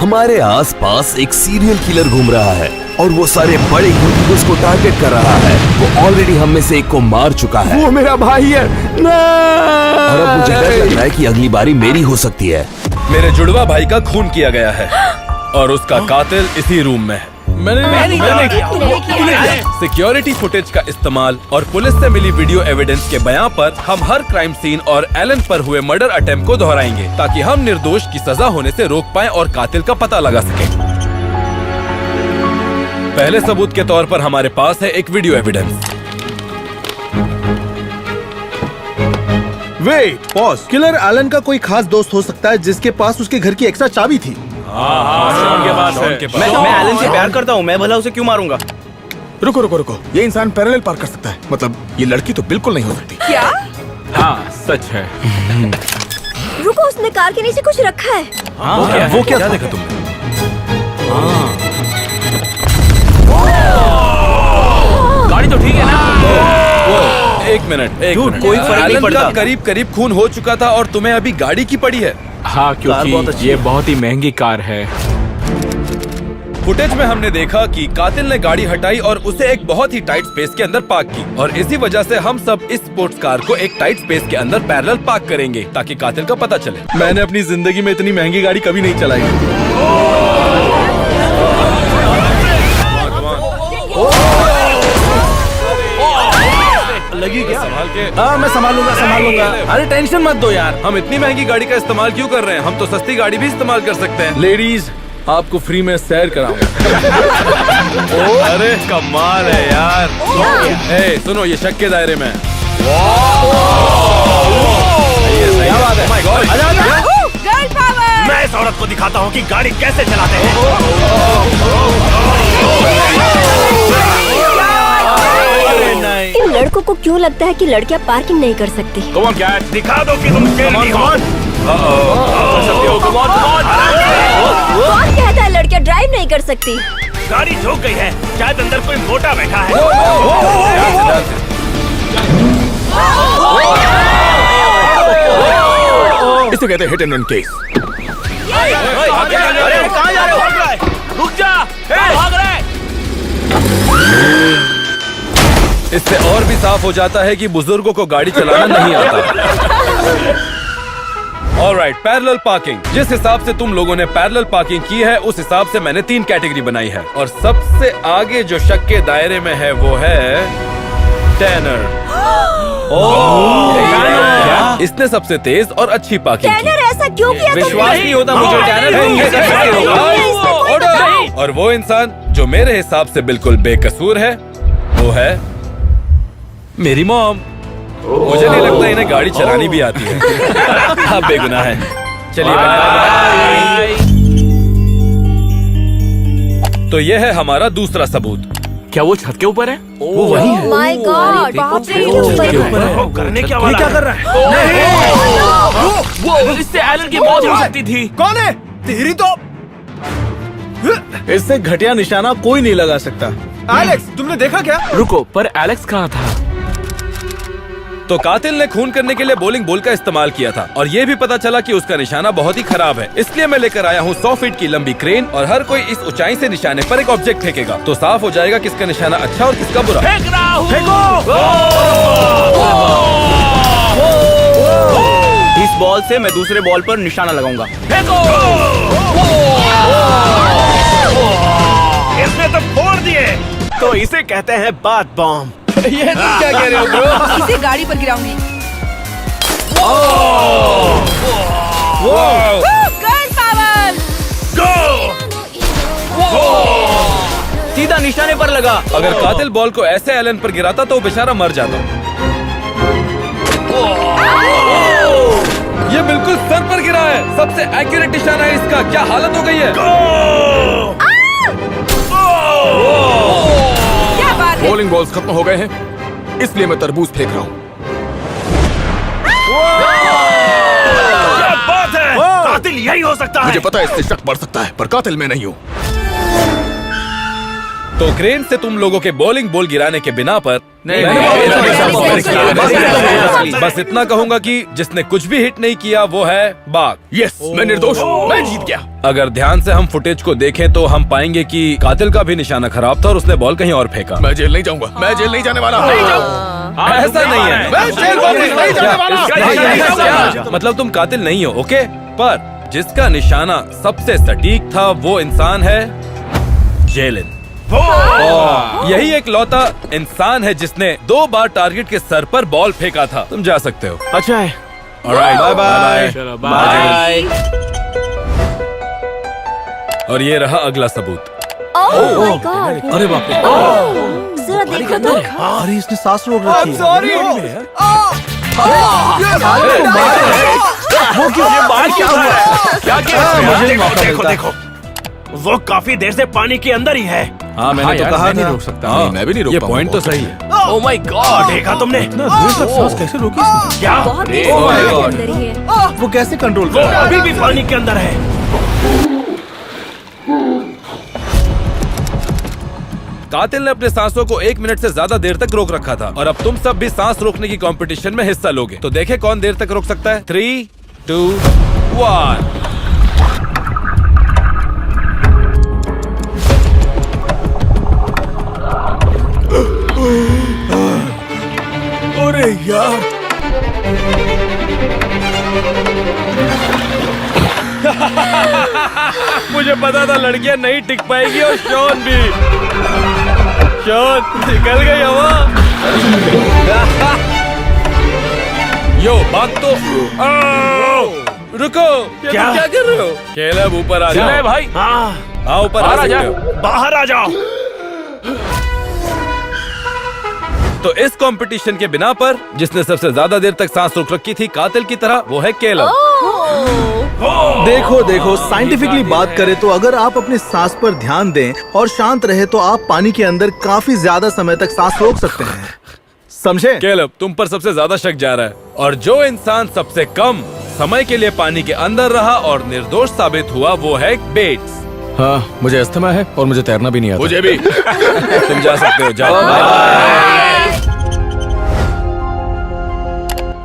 हमारे आसपास एक सीरियल किलर घूम रहा है और वो सारे बड़े यूट्यूबर्स को टारगेट कर रहा है। वो ऑलरेडी हम में से एक को मार चुका है। वो मेरा भाई है ना। और अब मुझे डर लग रहा है कि अगली बारी मेरी हो सकती है। मेरे जुड़वा भाई का खून किया गया है और उसका कातिल इसी रूम में है। मैंने सिक्योरिटी फुटेज का इस्तेमाल और पुलिस से मिली वीडियो एविडेंस के बयां पर हम हर क्राइम सीन और एलन पर हुए मर्डर अटेम्प्ट को दोहराएंगे ताकि हम निर्दोष की सजा होने से रोक पाएं और कातिल का पता लगा सकें। पहले सबूत के तौर पर हमारे पास है एक video evidence. Wait, pause. Killer Alan का कोई खास दोस्त हो सकता है जिसके पास उसके घर की एक्स्ट्रा चाबी थी। मैं एलन से प्यार करता हूँ, मैं भला उसे क्यों मारूंगा? रुको, ये इंसान पैरेलल पार कर सकता है। मतलब ये लड़की तो बिल्कुल नहीं हो सकती। क्या? हाँ, सच है। रुको, उसने कार के नीचे कुछ रखा है। वो क्या देखा तुमने? गाड़ी तो ठीक है ना? एक मिनट। कोई फर्क नहीं पड़ता। करीब करीब खून हो चुका था और तुम्हें अभी गाड़ी की पड़ी है। हाँ, क्योंकि ये बहुत ही महंगी कार है। फुटेज में हमने देखा कि कातिल ने गाड़ी हटाई और उसे एक बहुत ही टाइट स्पेस के अंदर पार्क की और इसी वजह से हम सब इस स्पोर्ट्स कार को एक टाइट स्पेस के अंदर पैरेलल पार्क करेंगे ताकि कातिल का पता चले। मैंने अपनी जिंदगी में इतनी महंगी गाड़ी कभी नहीं चलाई। लगी क्या? हाँ, मैं संभाल लूंगा। अरे टेंशन मत दो यार। हम इतनी महंगी गाड़ी का इस्तेमाल क्यों कर रहे हैं? हम तो सस्ती गाड़ी भी इस्तेमाल कर सकते हैं। लेडीज, आपको फ्री में सैर कराऊंगा। अरे कमाल है यार। सुनो, ये शक के दायरे में है। क्या बात है? My God! Girl power! मैं इस औरत को दिखाता हूँ कि गाड़ी कैसे चलाते हैं। इन लड़कों को क्यों लगता है कि लड़कियां पार्किंग नहीं कर सकती? दिखा दो कि तुम शेरनी हो। कौन कहता है लड़कियां ड्राइव नहीं कर सकती? गाड़ी झुक गई है, शायद अंदर कोई मोटा बैठा है। इसे कहते हैं हिट एंड रन केस। अरे कहाँ जा रहे हो? रुक जा, भाग रहा है। इससे और भी साफ हो जाता है कि बुजुर्गों को गाड़ी चलाना नहीं आता। Alright, parallel parking. जिस हिसाब से तुम लोगों ने पैरेलल पार्किंग की है उस हिसाब से मैंने 3 कैटेगरी बनाई है और सबसे आगे जो शक के दायरे में है वो है टैनर। इसने सबसे तेज और अच्छी पार्किंग की। टैनर ऐसा क्यों किया? विश्वास नहीं होता मुझे। टैनर और वो इंसान जो मेरे हिसाब से बिल्कुल बेकसूर है वो है मेरी मॉम। मुझे नहीं लगता इन्हें गाड़ी चलानी भी आती है। आप बेगुनाह हैं। चलिए तो ये है हमारा दूसरा सबूत। क्या वो छत के ऊपर है? वो वही है। माय गॉड, बाप रे, करने क्या वाला? क्या कर रहा है? वो इससे एलन की मौत हो सकती थी। कौन है? तेरी तो इससे घटिया निशाना कोई नहीं लगा सकता। एलेक्स, तुमने देखा क्या? रुको, पर एलेक्स कहाँ था? तो कातिल ने खून करने के लिए बॉलिंग बॉल का इस्तेमाल किया था और ये भी पता चला कि उसका निशाना बहुत ही खराब है। इसलिए मैं लेकर आया हूँ 100 फीट की लंबी क्रेन और हर कोई इस ऊंचाई से निशाने पर एक ऑब्जेक्ट फेंकेगा तो साफ हो जाएगा किसका निशाना अच्छा और किसका बुरा। फेंक रहा हूँ। इस बॉल से मैं दूसरे बॉल पर निशाना लगाऊंगा। इसने तो फोड़ दिए। तो इसे कहते हैं बात बॉम्ब। ये तुम क्या कह रहे हो ब्रो? इसे गाड़ी पर गिराऊंगी। Girl power! सीधा निशाने पर लगा। अगर कातिल बॉल को ऐसे एलन पर गिराता तो वो बेचारा मर जाता। ये बिल्कुल सर पर गिरा है। सबसे एक्यूरेट निशाना है इसका। क्या हालत हो गई है? क्या बात है? बॉलिंग बॉल्स खत्म हो गए हैं, इसलिए मैं तरबूज फेंक रहा हूँ। क्या बात है? कातिल यही हो सकता है। मुझे पता है इससे शक बढ़ सकता है, पर कातिल मैं नहीं हूँ। तो क्रेन से तुम लोगों के बॉलिंग बॉल गिराने के बिना पर बस इतना कहूंगा कि जिसने कुछ भी हिट नहीं किया वो है बाघ। यस, मैं निर्दोष हूँ, मैं जीत गया। अगर ध्यान से हम फुटेज को देखें तो हम पाएंगे कि कातिल का भी निशाना खराब था और उसने बॉल कहीं और फेंका। मैं जेल नहीं जाऊंगा, मैं जेल नहीं जाने वाला। ऐसा नहीं है, मैं जेल वापस नहीं जाने वाला। मतलब तुम कातिल नहीं हो, ओके? पर जिसका निशाना सबसे सटीक था वो इंसान है जेलिन। यही एक लौता इंसान है जिसने 2 बार टारगेट के सर पर बॉल फेंका था। तुम जा सकते हो। अच्छा है। Bye bye. चलो बाय। और ये रहा अगला सबूत। ओह माय गॉड, अरे बाप रे, जरा देखो तो। अरे इसने सांस रोक रखी है। सॉरी। वो क्यों? क्या हुआ? क्या किया? देखो देखो, वो काफी देर से पानी के अंदर ही है। हाँ, मैंने तो यार, कहा मैं नहीं था। रोक सकता। हाँ, मैं भी नहीं रोक ये पाऊंगा। पॉइंट तो सही है। Oh my God. देखा तुमने? सांस कैसे रोकी इसने? क्या बहुत देर से Oh my पानी के God. अंदर ही है। वो कैसे कंट्रोल वो कर रहा है? अभी भी पानी के अंदर है। कातिल ने अपने सांसों को 1 मिनट से ज्यादा देर तक रोक रखा था और अब तुम सब भी सांस रोकने की कंपटीशन में हिस्सा लोगे। तो देखे कौन देर तक रोक सकता है। 3, 2, 1। अरे यार, मुझे पता था लड़कियां नहीं टिक पाएगी और शॉन भी। शॉन निकल गई हवा। यो बात तो रुको, क्या कर रहे हो? कैलब ऊपर आ चले जाओ भाई। हाँ, हाँ ऊपर बाहर आ आ जा। सकते हो। बाहर आ जाओ। तो इस कंपटीशन के बिना पर जिसने सबसे ज्यादा देर तक सांस रोक रखी थी कातिल की तरह, वो है कैलब। देखो देखो, साइंटिफिकली बात करें तो अगर आप अपनी सांस पर ध्यान दें और शांत रहे तो आप पानी के अंदर काफी ज्यादा समय तक सांस रोक सकते हैं। समझे? कैलब तुम पर सबसे ज्यादा शक जा रहा है और जो इंसान सबसे कम समय के लिए पानी के अंदर रहा और निर्दोष साबित हुआ वो है बेट्स। हाँ, मुझे अस्थमा है और मुझे तैरना भी नहीं आता। मुझे भी। तुम जा सकते हो, जाओ।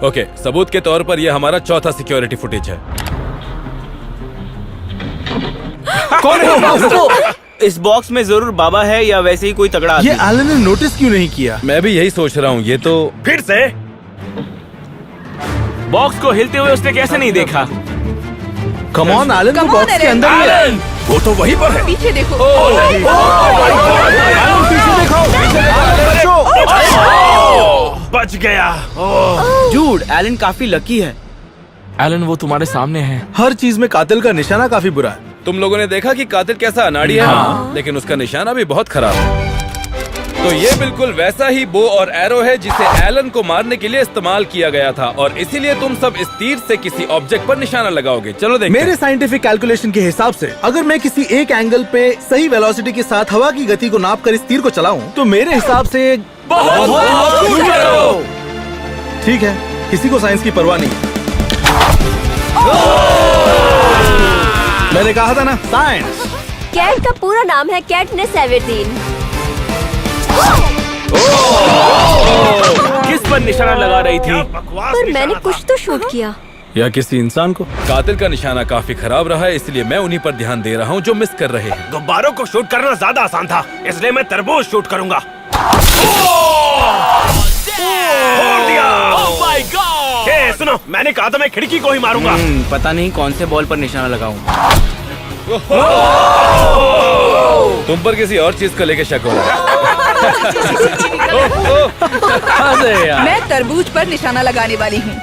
ओके, सबूत के तौर पर यह हमारा चौथा सिक्योरिटी फुटेज है। कौन है? इस बॉक्स में जरूर बाबा है या वैसे ही कोई तगड़ा आदमी। ये एलन ने नोटिस क्यों नहीं किया? मैं भी यही सोच रहा हूँ। ये तो फिर से बॉक्स को हिलते हुए उसने कैसे नहीं देखा? कम ऑन, एलन तो बॉक्स के अंदर ही है। वो तो वहीं पर है। पीछे देखो। बच गया। डूड, एलन काफी लकी है। एलन वो तुम्हारे सामने है। हर चीज में कातिल का निशाना काफी बुरा है। तुम लोगों ने देखा कि कातिल कैसा अनाड़ी है, लेकिन उसका निशाना भी बहुत खराब है। तो ये बिल्कुल वैसा ही बो और एरो है जिसे एलन को मारने के लिए इस्तेमाल किया गया था और इसीलिए तुम सब इस तीर से किसी ऑब्जेक्ट पर निशाना लगाओगे। चलो देखते मेरे हैं। साइंटिफिक कैलकुलेशन के हिसाब से अगर मैं किसी एक एंगल पे सही वेलोसिटी के साथ हवा की गति को नाप कर इस तीर को चलाऊं तो मेरे हिसाब से ठीक है, किसी को साइंस की परवाह नहीं। मैंने कहा था ना, साइंस। कैट का पूरा नाम है कैटनेस एवर्डीन। किस पर निशाना लगा रही थी? बकवास पर निशाना मैंने था। कुछ तो शूट किया। या किसी इंसान को। कातिल का निशाना काफी खराब रहा है, इसलिए मैं उन्हीं पर ध्यान दे रहा हूँ जो मिस कर रहे हैं। गुब्बारों को शूट करना ज्यादा आसान था, इसलिए मैं तरबूज शूट करूंगा। फोड़ दिया। Oh my God! ए, सुनो, मैंने कहा था मैं खिड़की को ही मारूंगा। पता नहीं कौन से बॉल पर निशाना लगाऊं। तुम पर किसी और चीज को लेके शक हो रहा है। मैं तरबूज पर निशाना लगाने वाली हूँ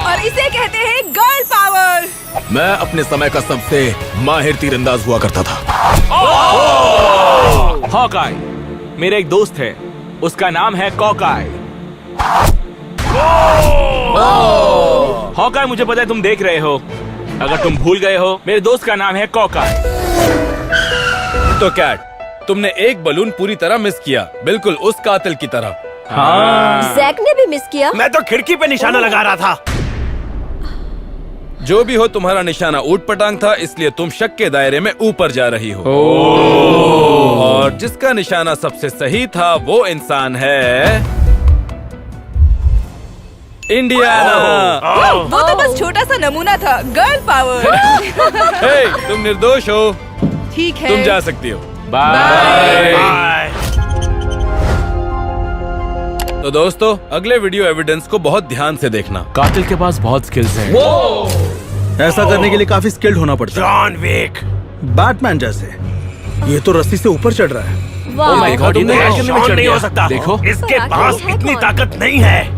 और इसे कहते हैं गर्ल पावर। मैं अपने समय का सबसे माहिर तीरंदाज हुआ करता था। हॉकाई, मेरा एक दोस्त है, उसका नाम है कॉकाई। हॉकाई, मुझे पता है तुम देख रहे हो। अगर तुम भूल गए हो, मेरे दोस्त का नाम है कॉकाई। तो कैट, तुमने एक बलून पूरी तरह मिस किया, बिल्कुल उस कातिल की तरह। जैक ने भी मिस किया। मैं तो खिड़की पे निशाना लगा रहा था। जो भी हो, तुम्हारा निशाना ऊट पटांग था, इसलिए तुम शक के दायरे में ऊपर जा रही हो। और जिसका निशाना सबसे सही था वो इंसान है इंडियाना। वो तो बस छोटा सा नमूना था। Girl power. हे, तुम निर्दोष हो, ठीक है। तुम जा सकती हो। बाय। तो दोस्तों, अगले वीडियो एविडेंस को बहुत ध्यान से देखना। कातिल के पास बहुत स्किल्स हैं। ऐसा करने के लिए काफी स्किल्ड होना पड़ता जॉन विक। है। बैटमैन जैसे। ये तो रस्सी से ऊपर चढ़ रहा है। वाह। देखा तुमने? ये एक्शन में शॉन चढ़ नहीं गया। हो सकता। देखो। इसके तो पास है इतनी कौन? ताकत नहीं है।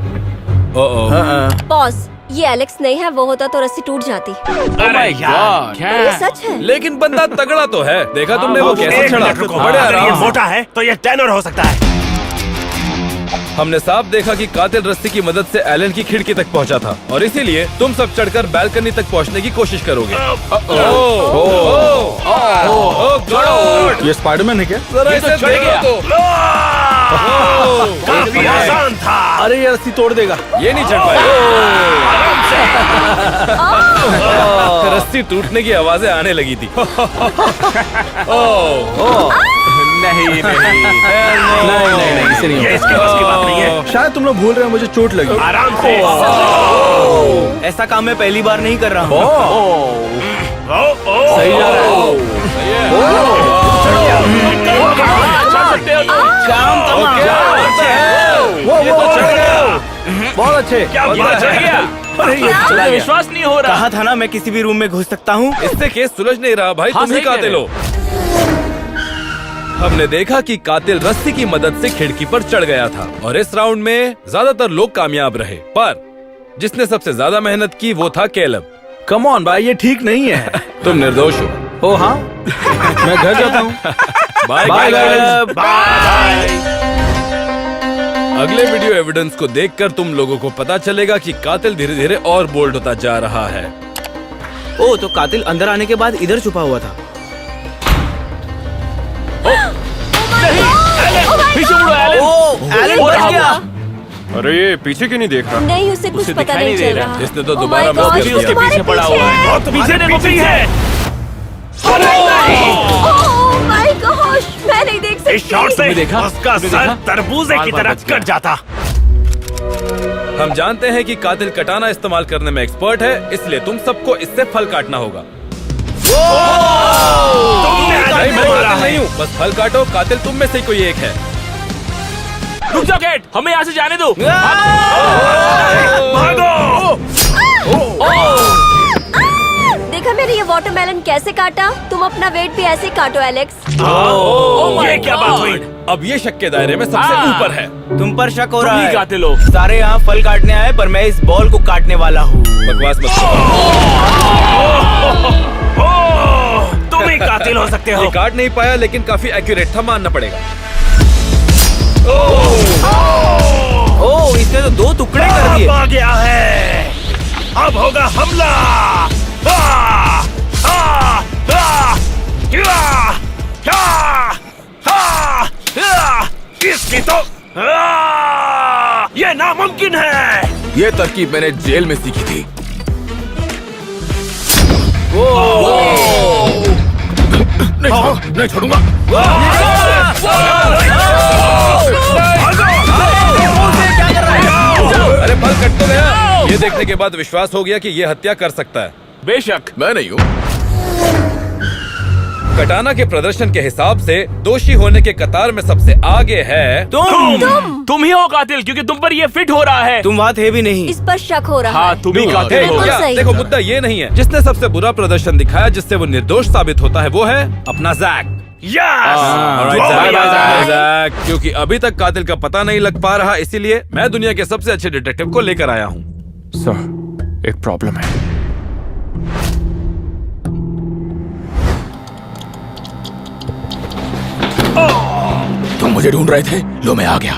बॉस, ये एलेक्स नहीं है, वो होता तो रस्सी टूट जाती। अरे यार, पर ये सच है। लेकिन बंदा तगड़ा तो है। देखा तुमने वो कैसे एक चढ़ा? मिनट रुको। बड़े अगर ये आराम से। मोटा है तो ये टेनर हो सकता है। हमने साफ देखा कि कातिल रस्सी की मदद से एलन की खिड़की तक पहुंचा था, और इसीलिए तुम सब चढ़कर बालकनी तक पहुंचने की कोशिश करोगे। गॉड! ये स्पाइडरमैन है क्या? जरा इसे चढ़ देखो गया। तो। काफी आसान था। अरे ये रस्सी तोड़ देगा। ये नहीं चढ़ पाए। रस्सी टूटने की आवाजें आने लगी थी। नहीं नहीं नहीं, इसे नहीं ये इसके बस की बात नहीं है। शायद तुम लोग भूल रहे हो, मुझे चोट लगी। आराम से। ऐसा काम मैं पहली बार नहीं कर रहा हूँ। सही जा रहा है। बहुत अच्छे। क्या बात है? मुझे विश्वास नहीं हो रहा। कहा था ना, मैं किसी भी रूम में घुस सकता हूँ। इससे केस सुलझ नहीं रहा भाई। हाँ, तुम ही सही कह कातिल रहे हो। हमने देखा कि कातिल रस्सी की मदद से खिड़की पर चढ़ गया था, और इस राउंड में ज्यादातर लोग कामयाब रहे, पर जिसने सबसे ज्यादा मेहनत की वो था कैलब। कम ऑन भाई, ये ठीक नहीं है। तुम निर्दोष हो। ओ हाँ, मैं घर जाता हूँ। Bye bye Caleb. बाय। अगले वीडियो एविडेंस को देखकर तुम लोगों को पता चलेगा कि कातिल धीरे धीरे और बोल्ड होता जा रहा है। ओ, तो कातिल अंदर आने के बाद इधर छुपा हुआ था। पीछे मुड़ो एलन। एलन बच गया। अरे ये पीछे क्यों नहीं देख रहा? नहीं, उसे कुछ उसे पता दिखाई नहीं नहीं चल दे रहा। रहा। इसने तो Oh दोबारा my मिस God, कर दिया। तुम्हारे पीछे पड़ा हुआ है। और पीछे देखो पीछे है। Oh my gosh, मैं नहीं देख सकती। इस शॉट से देखा? उसका तुमने सर देखा? तरबूजे की बार-बार तरह बच गया। कट जाता। हम जानते हैं कि कातिल कटाना इस्तेमाल करने में एक्सपर्ट है, इसलिए तुम सबको इससे फल काटना होगा। नहीं, मैं कातिल नहीं हूँ, बस फल काटो। कातिल तुम में से कोई एक है। रुक जाओ गेट, हमें यहाँ से जाने दो। भागो। देखा मैंने ये वाटरमेलन कैसे काटा? तुम अपना वेट भी ऐसे ही काटो एलेक्स। ये क्या बात हुई? अब ये शक के दायरे में सबसे हाँ। ऊपर है। तुम पर शक हो तुम रहा ही है। कातिल हो। सारे यहाँ फल काटने आए, पर मैं इस बॉल को काटने वाला हूँ। बकवास मत करो। तुम ही कातिल हो सकते हो। ये काट नहीं पाया, लेकिन काफी एक्यूरेट था, मानना पड़ेगा। ओ, इसने तो 2 टुकड़े कर दिए। अब आ गया है। अब होगा हमला। आ, आ, आ, या, या, आ, आ, इसकी तो ये नामुमकिन है। ये तरकीब मैंने जेल में सीखी थी। नहीं छोड़ूंगा। अरे फल कट तो गया। ये देखने के बाद विश्वास हो गया कि ये हत्या कर सकता है। बेशक। मैं नहीं हूँ। कटाना के प्रदर्शन के हिसाब से दोषी होने के कतार में सबसे आगे है तुम ही हो कातिल, क्योंकि तुम पर ये फिट हो रहा है। तुम वहाँ थे भी नहीं। इस पर शक हो रहा हाँ, है। तुम ही कातिल हो। बिल्कुल क्या? सही। देखो, मुद्दा ये नहीं है। जिसने सबसे बुरा प्रदर्शन दिखाया, जिससे वो निर्दोष साबित होता है, वो है अपना जैक। यस। क्योंकि अभी तक कातिल का पता नहीं लग पा रहा, इसीलिए मैं दुनिया के सबसे अच्छे डिटेक्टिव को लेकर आया हूँ। सर, एक प्रॉब्लम है। तुम मुझे ढूंढ रहे थे, लो मैं आ गया।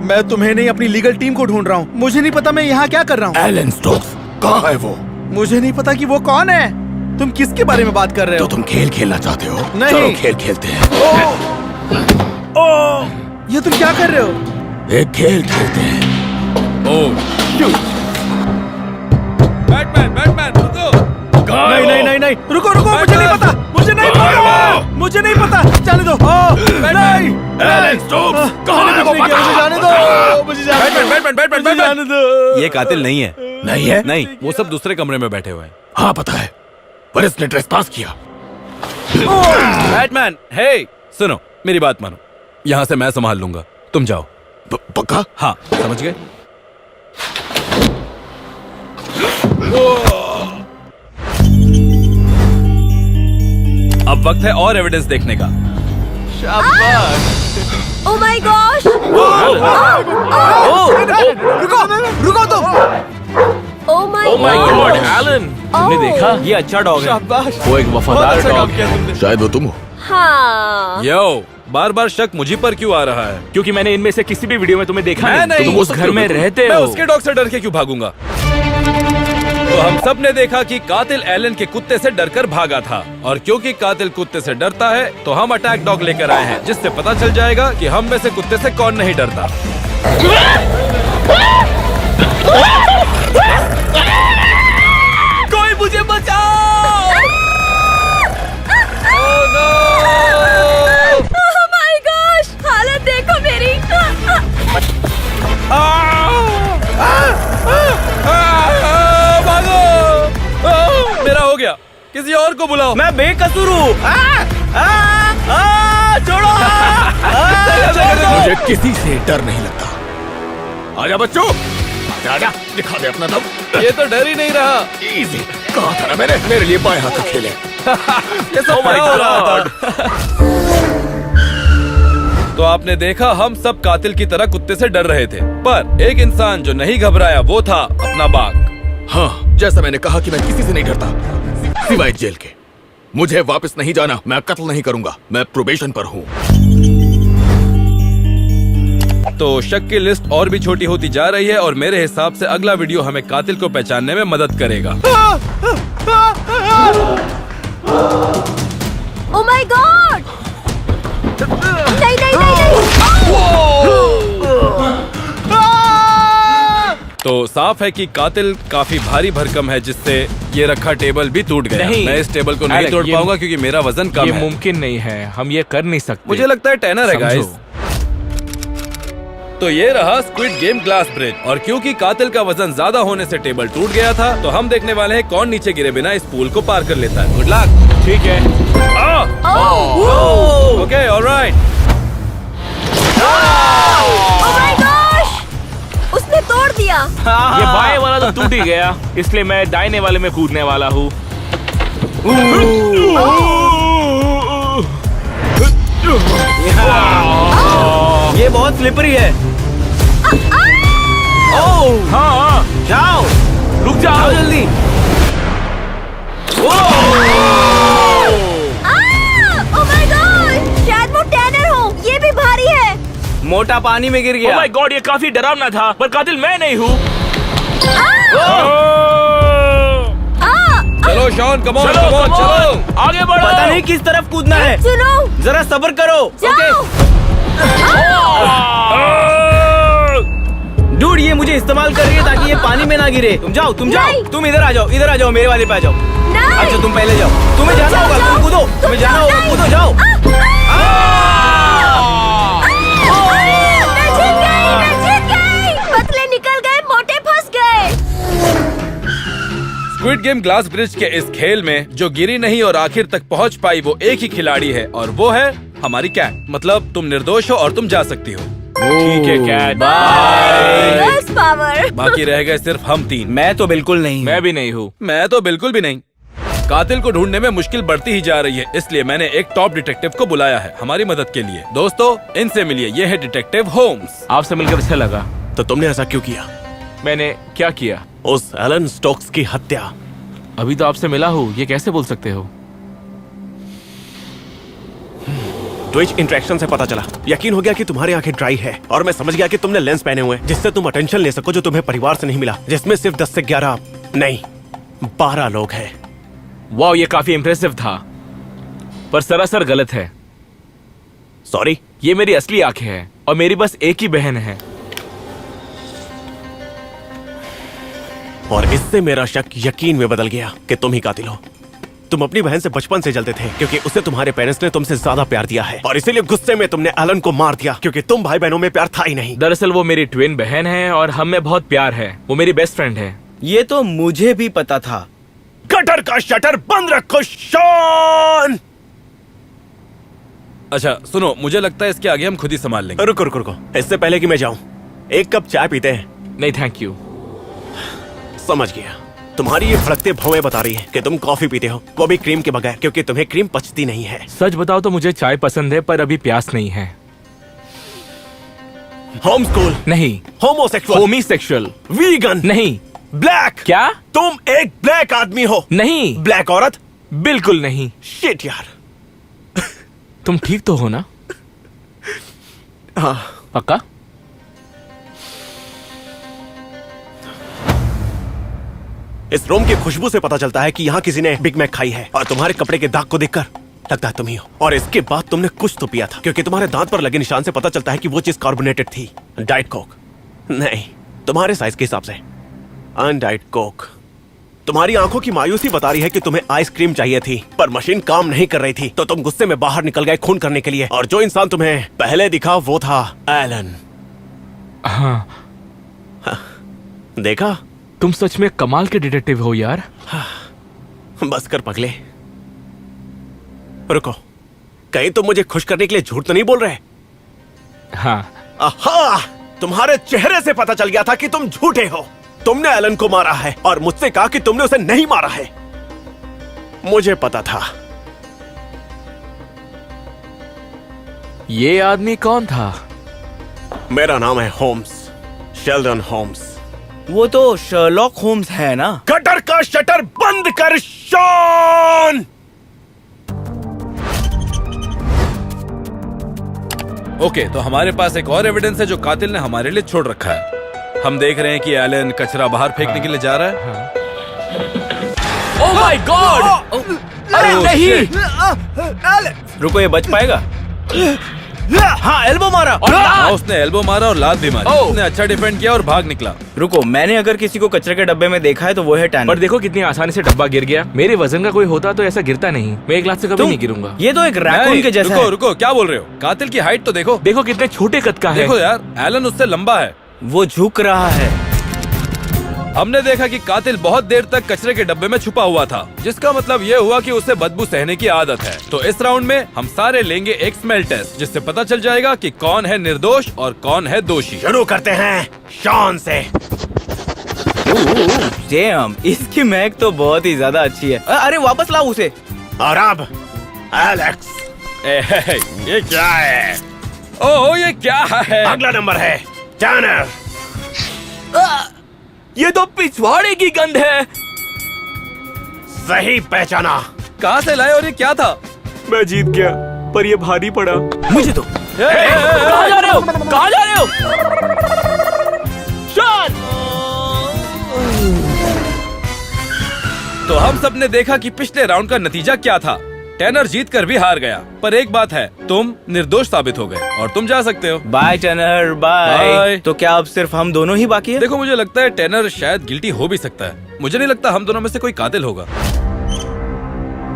मैं तुम्हें नहीं, अपनी लीगल टीम को ढूंढ रहा हूँ। मुझे नहीं पता मैं यहाँ क्या कर रहा हूँ। एलन स्टोक्स कहाँ है वो? मुझे नहीं पता कि वो कौन है। तुम किसके बारे में बात कर रहे तो हो? तुम खेल खेलना चाहते हो? नहीं। चलो खेल खेलते हैं। ये तुम क्या कर रहे हो? एक खेल खेलते हैं। बैटमैन, बैटमैन, रुको। नहीं नहीं नहीं नहीं, रुको रुको, मुझे नहीं पता, मुझे नहीं पता, मुझे नहीं पता, जाने दो। नहीं, एलन स्टोक्स, कहाँ है वो? मुझे जाने दो, मुझे जाने दो, बैटमैन मुझे जाने दो। ये कातिल नहीं है। नहीं है? नहीं, वो सब दूसरे कमरे में बैठे हुए हैं। हाँ पता है, पर इसने ट्रेसपास किया। बैटमैन, हे सुनो, मेरी बात मानो, यहाँ से मैं संभाल लूंगा, तुम जाओ। पक्का? हाँ, समझ गए? अब वक्त है और एविडेंस देखने का। Oh my gosh! रुको रुको तुम। Oh my my God God! Alan, तुमने देखा? ये अच्छा डॉग है। वो एक वफादार डॉग है। शायद वो तुम हो। हाँ। यो, बार बार शक मुझी पर क्यों आ रहा है? क्योंकि मैंने इनमें से किसी भी वीडियो में तुम्हें देखा मैं नहीं। तुम उस घर में रहते मैं हो। उसके डॉग से डर के क्यों भागूंगा? तो हम सब ने देखा कि कातिल एलन के कुत्ते से डरकर भागा था, और क्योंकि कातिल कुत्ते से डरता है तो हम अटैक डॉग लेकर आए हैं, जिससे पता चल जाएगा कि हम में से कुत्ते से कौन नहीं डरता। कोई मुझे बचाओ! Oh my gosh! हालत देखो मेरी। भागो! मेरा हो गया, किसी और को बुलाओ। मैं बेकसूर हूँ। छोड़ो! मुझे किसी से डर नहीं लगता। आजा बच्चों, आजा आजा, दिखा दे अपना दम। ये तो डर ही नहीं रहा। इजी, कहा था ना मैंने, मेरे लिए बाएं हाथ का खेल है। ये सब क्या हो रहा था? तो आपने देखा, हम सब कातिल की तरह कुत्ते से डर रहे थे, पर एक इंसान जो नहीं घबराया वो था अपना बाघ। हाँ, जैसा मैंने कहा कि मैं किसी से नहीं डरता, सिवाय जेल के। मुझे वापस नहीं जाना, मैं कत्ल नहीं करूंगा, मैं प्रोबेशन पर हूँ। तो शक की लिस्ट और भी छोटी होती जा रही है, और मेरे हिसाब से अगला वीडियो हमें कातिल को पहचानने में मदद करेगा। Oh my God! नहीं नहीं नहीं नहीं! तो साफ है कि कातिल काफी भारी भरकम है, जिससे ये रखा टेबल भी टूट गया। नहीं। मैं इस टेबल को नहीं एलेक, तोड़ ये- पाऊंगा क्योंकि मेरा वजन कम ये है। मुमकिन नहीं है, हम ये कर नहीं सकते। मुझे लगता है टेनर है समझो। गाइस। तो ये रहा स्क्विड गेम ग्लास ब्रिज, और क्योंकि कातिल का वजन ज्यादा होने से टेबल टूट गया था, तो हम देखने वाले हैं कौन नीचे गिरे बिना इस पूल को पार कर लेता है। Good luck. ठीक है। Okay, alright. O my gosh! उसने तोड़ दिया। ये बाएं वाला तो टूट ही गया, इसलिए मैं दाहिने वाले में कूदने वाला हूँ। ये बहुत स्लिपरी है। ओह! हाँ, जाओ! रुक जाओ जल्दी! Oh my God! शायद वो टैनर हो। ये भी भारी है। मोटा पानी में गिर ओह गया। माय गॉड, ये काफी डरावना था, पर कातिल मैं नहीं हूँ। चलो शॉन, कम ऑन, चलो, कम ऑन, come on, चलो। आगे बढ़ो। पता नहीं किस तरफ कूदना है। सुनो, जरा सब्र करो। जाओ। डूड, ये मुझे इस्तेमाल कर रही है ताकि ये पानी में ना गिरे। तुम जाओ, तुम जाओ, नहीं। तुम इधर आ जाओ, इधर आ जाओ, मेरे वाले पे आ जाओ। नहीं। अच्छा, तुम पहले जाओ। तुम्हें जाना होगा, तुम कूदो। तुम्हें जाना होगा, कूदो, जाओ। मैं जीत गई। पतले निकल गए, मोटे फंस गए। स्क्विड गेम ग्लास ब्रिज के इस खेल में जो गिरी नहीं और आखिर तक पहुंच पाई, वो एक ही खिलाड़ी है, और वो है हमारी कैट। मतलब तुम निर्दोष हो और तुम जा सकती हो। ठीक है कैट, गर्ल्स पावर। बाकी रह गए सिर्फ हम तीन। मैं तो बिल्कुल नहीं। मैं भी नहीं हूँ। मैं तो बिल्कुल भी नहीं। कातिल को ढूंढने में मुश्किल बढ़ती ही जा रही है, इसलिए मैंने एक टॉप डिटेक्टिव को बुलाया है हमारी मदद के लिए। दोस्तों, इनसे मिलिए, ये है डिटेक्टिव होम्स। आपसे मिलकर अच्छा लगा। तो तुमने ऐसा क्यों किया? मैंने क्या किया? उस एलन स्टोक्स की हत्या। अभी तो आपसे मिला हूँ, ये कैसे बोल सकते हो? ट्विच इंटरेक्शन से पता चला, यकीन हो गया कि तुम्हारी आंखें ड्राई है, और मैं समझ गया कि तुमने लेंस पहने हुए हैं, जिससे तुम अटेंशन ले सको, जो तुम्हें परिवार से नहीं मिला, जिसमें सिर्फ 10 से 11 नहीं 12 लोग हैं। वाह, ये काफी इम्प्रेसिव था, पर सरासर गलत है। सॉरी। ये मेरी असली आंखें हैं, और मेरी बस एक ही बहन है। और इससे मेरा शक यकीन में बदल गया कि तुम ही कातिल हो। तुम अपनी बहन से बचपन से जलते थे क्योंकि उसे तुम्हारे पेरेंट्स ने तुमसे ज्यादा प्यार दिया है, और इसीलिए गुस्से में तुमने एलन को मार दिया क्योंकि तुम भाई बहनों में प्यार था ही नहीं। दरअसल वो मेरी ट्विन बहन है और हम में बहुत प्यार है। वो मेरी बेस्ट फ्रेंड है। ये तो मुझे भी पता था। गटर का शटर बंद रखो शॉन। अच्छा सुनो, मुझे लगता है इसके आगे हम खुद ही संभाल लेंगे। रुको रुको रुको, इससे पहले कि मैं जाऊं एक कप चाय पीते हैं। नहीं थैंक यू। समझ गया, तुम्हारी ये फड़कते भौवें बता रही है कि तुम कॉफी पीते हो, वो भी क्रीम के बगैर, क्योंकि तुम्हें क्रीम पचती नहीं है। सच बताओ तो मुझे चाय पसंद है पर अभी प्यास नहीं है। होम स्कूल नहीं। होमोसेक्सुअल, होमीसेक्सुअल वीगन नहीं। ब्लैक। क्या? तुम एक ब्लैक आदमी हो। नहीं। ब्लैक औरत? बिल्कुल नहीं। शिट यार। तुम ठीक तो हो ना? हाँ पक्का? इस रूम की खुशबू से पता चलता है कि यहाँ किसी ने बिग मैक खाई है, और तुम्हारे कपड़े के दाग को देखकर लगता है तुम ही हो। और इसके बाद तुमने कुछ तो पिया था क्योंकि तुम्हारे दांत पर लगे निशान से पता चलता है कि वो चीज कार्बोनेटेड थी। डाइट कोक नहीं, तुम्हारे साइज के हिसाब से अनडाइट कोक। तुम्हारी आंखों की मायूसी बता रही है कि तुम्हें आइसक्रीम चाहिए थी, पर मशीन काम नहीं कर रही थी, तो तुम गुस्से में बाहर निकल गए खून करने के लिए, और जो इंसान तुम्हें पहले दिखा वो था एलन। हाँ। देखा, तुम सच में कमाल के डिटेक्टिव हो यार। बस कर पगले। रुको, कहीं तुम मुझे खुश करने के लिए झूठ तो नहीं बोल रहे? हाँ। आहा, तुम्हारे चेहरे से पता चल गया था कि तुम झूठे हो। तुमने एलन को मारा है और मुझसे कहा कि तुमने उसे नहीं मारा है। मुझे पता था। ये आदमी कौन था? मेरा नाम है होम्स, शेल्डन होम्स। वो तो शर्लॉक होम्स है ना? गटर का शटर बंद कर शॉन। ओके, तो हमारे पास एक और एविडेंस है जो कातिल ने हमारे लिए छोड़ रखा है। हम देख रहे हैं कि एलन कचरा बाहर फेंकने के लिए जा रहा है। Oh my God! अरे नहीं! रुको, ये बच पाएगा? हाँ, एल्बो मारा। हाँ, उसने एल्बो मारा और लात भी मारी। उसने अच्छा डिफेंड किया और भाग निकला। रुको, मैंने अगर किसी को कचरे के डब्बे में देखा है तो वो है टैनर। पर देखो कितनी आसानी से डब्बा गिर गया। मेरे वजन का कोई होता तो ऐसा गिरता नहीं। मैं एक लात से कभी नहीं गिरूंगा। ये तो एक रैकून के जैसा रुको है। रुको, क्या बोल रहे हो? कातिल की हाइट तो देखो। देखो कितने छोटे कद का है। देखो यार, एलन उससे लंबा है। वो झुक रहा है। हमने देखा कि कातिल बहुत देर तक कचरे के डब्बे में छुपा हुआ था, जिसका मतलब ये हुआ कि उसे बदबू सहने की आदत है। तो इस राउंड में हम सारे लेंगे एक स्मेल टेस्ट, जिससे पता चल जाएगा कि कौन है निर्दोष और कौन है दोषी। शुरू करते हैं शॉन से। डैम, इसकी महक तो बहुत ही ज्यादा अच्छी है। अरे वापस लाओ उसे। और अब एलेक्स। ये क्या है? ओह, ये क्या है? अगला नंबर है टैनर। ये तो पिछवाड़े की गंध है। सही पहचाना। कहाँ से लाए और ये क्या था? मैं जीत गया, पर ये भारी पड़ा मुझे तो। कहाँ जा रहे हो? कहाँ जा रहे हो? शॉन! तो हम सब ने देखा कि पिछले राउंड का नतीजा क्या था। टैनर जीत कर भी हार गया, पर एक बात है, तुम निर्दोष साबित हो गए और तुम जा सकते हो। Bye Tanner, bye. तो क्या अब सिर्फ हम दोनों ही बाकी है? देखो, मुझे लगता है टैनर शायद गिल्टी हो भी सकता है। मुझे नहीं लगता हम दोनों में से कोई कातिल होगा।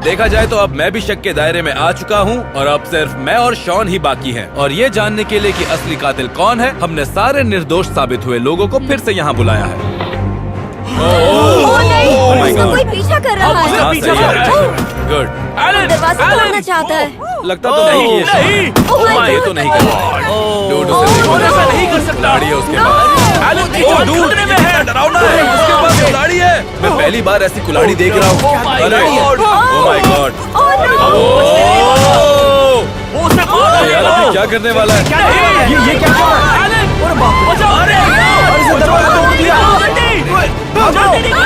देखा जाए तो अब मैं भी शक के दायरे में आ चुका हूँ और अब सिर्फ मैं और शॉन ही बाकी हैं। और ये जानने के लिए कि असली कातिल कौन है, हमने सारे निर्दोष साबित हुए लोगों को फिर से यहाँ बुलाया है। ओह नहीं, my उसका God. कोई पीछा कर रहा है। हाँ, सही है। गुड। दरवाजा तोड़ना चाहता है। लगता तो नहीं कि ये शॉन- Oh my ये तो God. नहीं कर डूड उसे देखो, ऐसा नहीं कर सकता। दाढ़ी है उसके पास। वो खतरे में है। डरावना है, उसके पास कुल्हाड़ी है। मैं पहली बार ऐसी कुल्हाड़ी देख रहा हूँ। अरे ओह माय गॉड! वो उसे मार रहा यार, अभी क्या करने वाला है? ये क्या कर रहा है? अरे बचाओ! अरे इसे दरवाजा तोड़ दिया। जल्दी निकलो!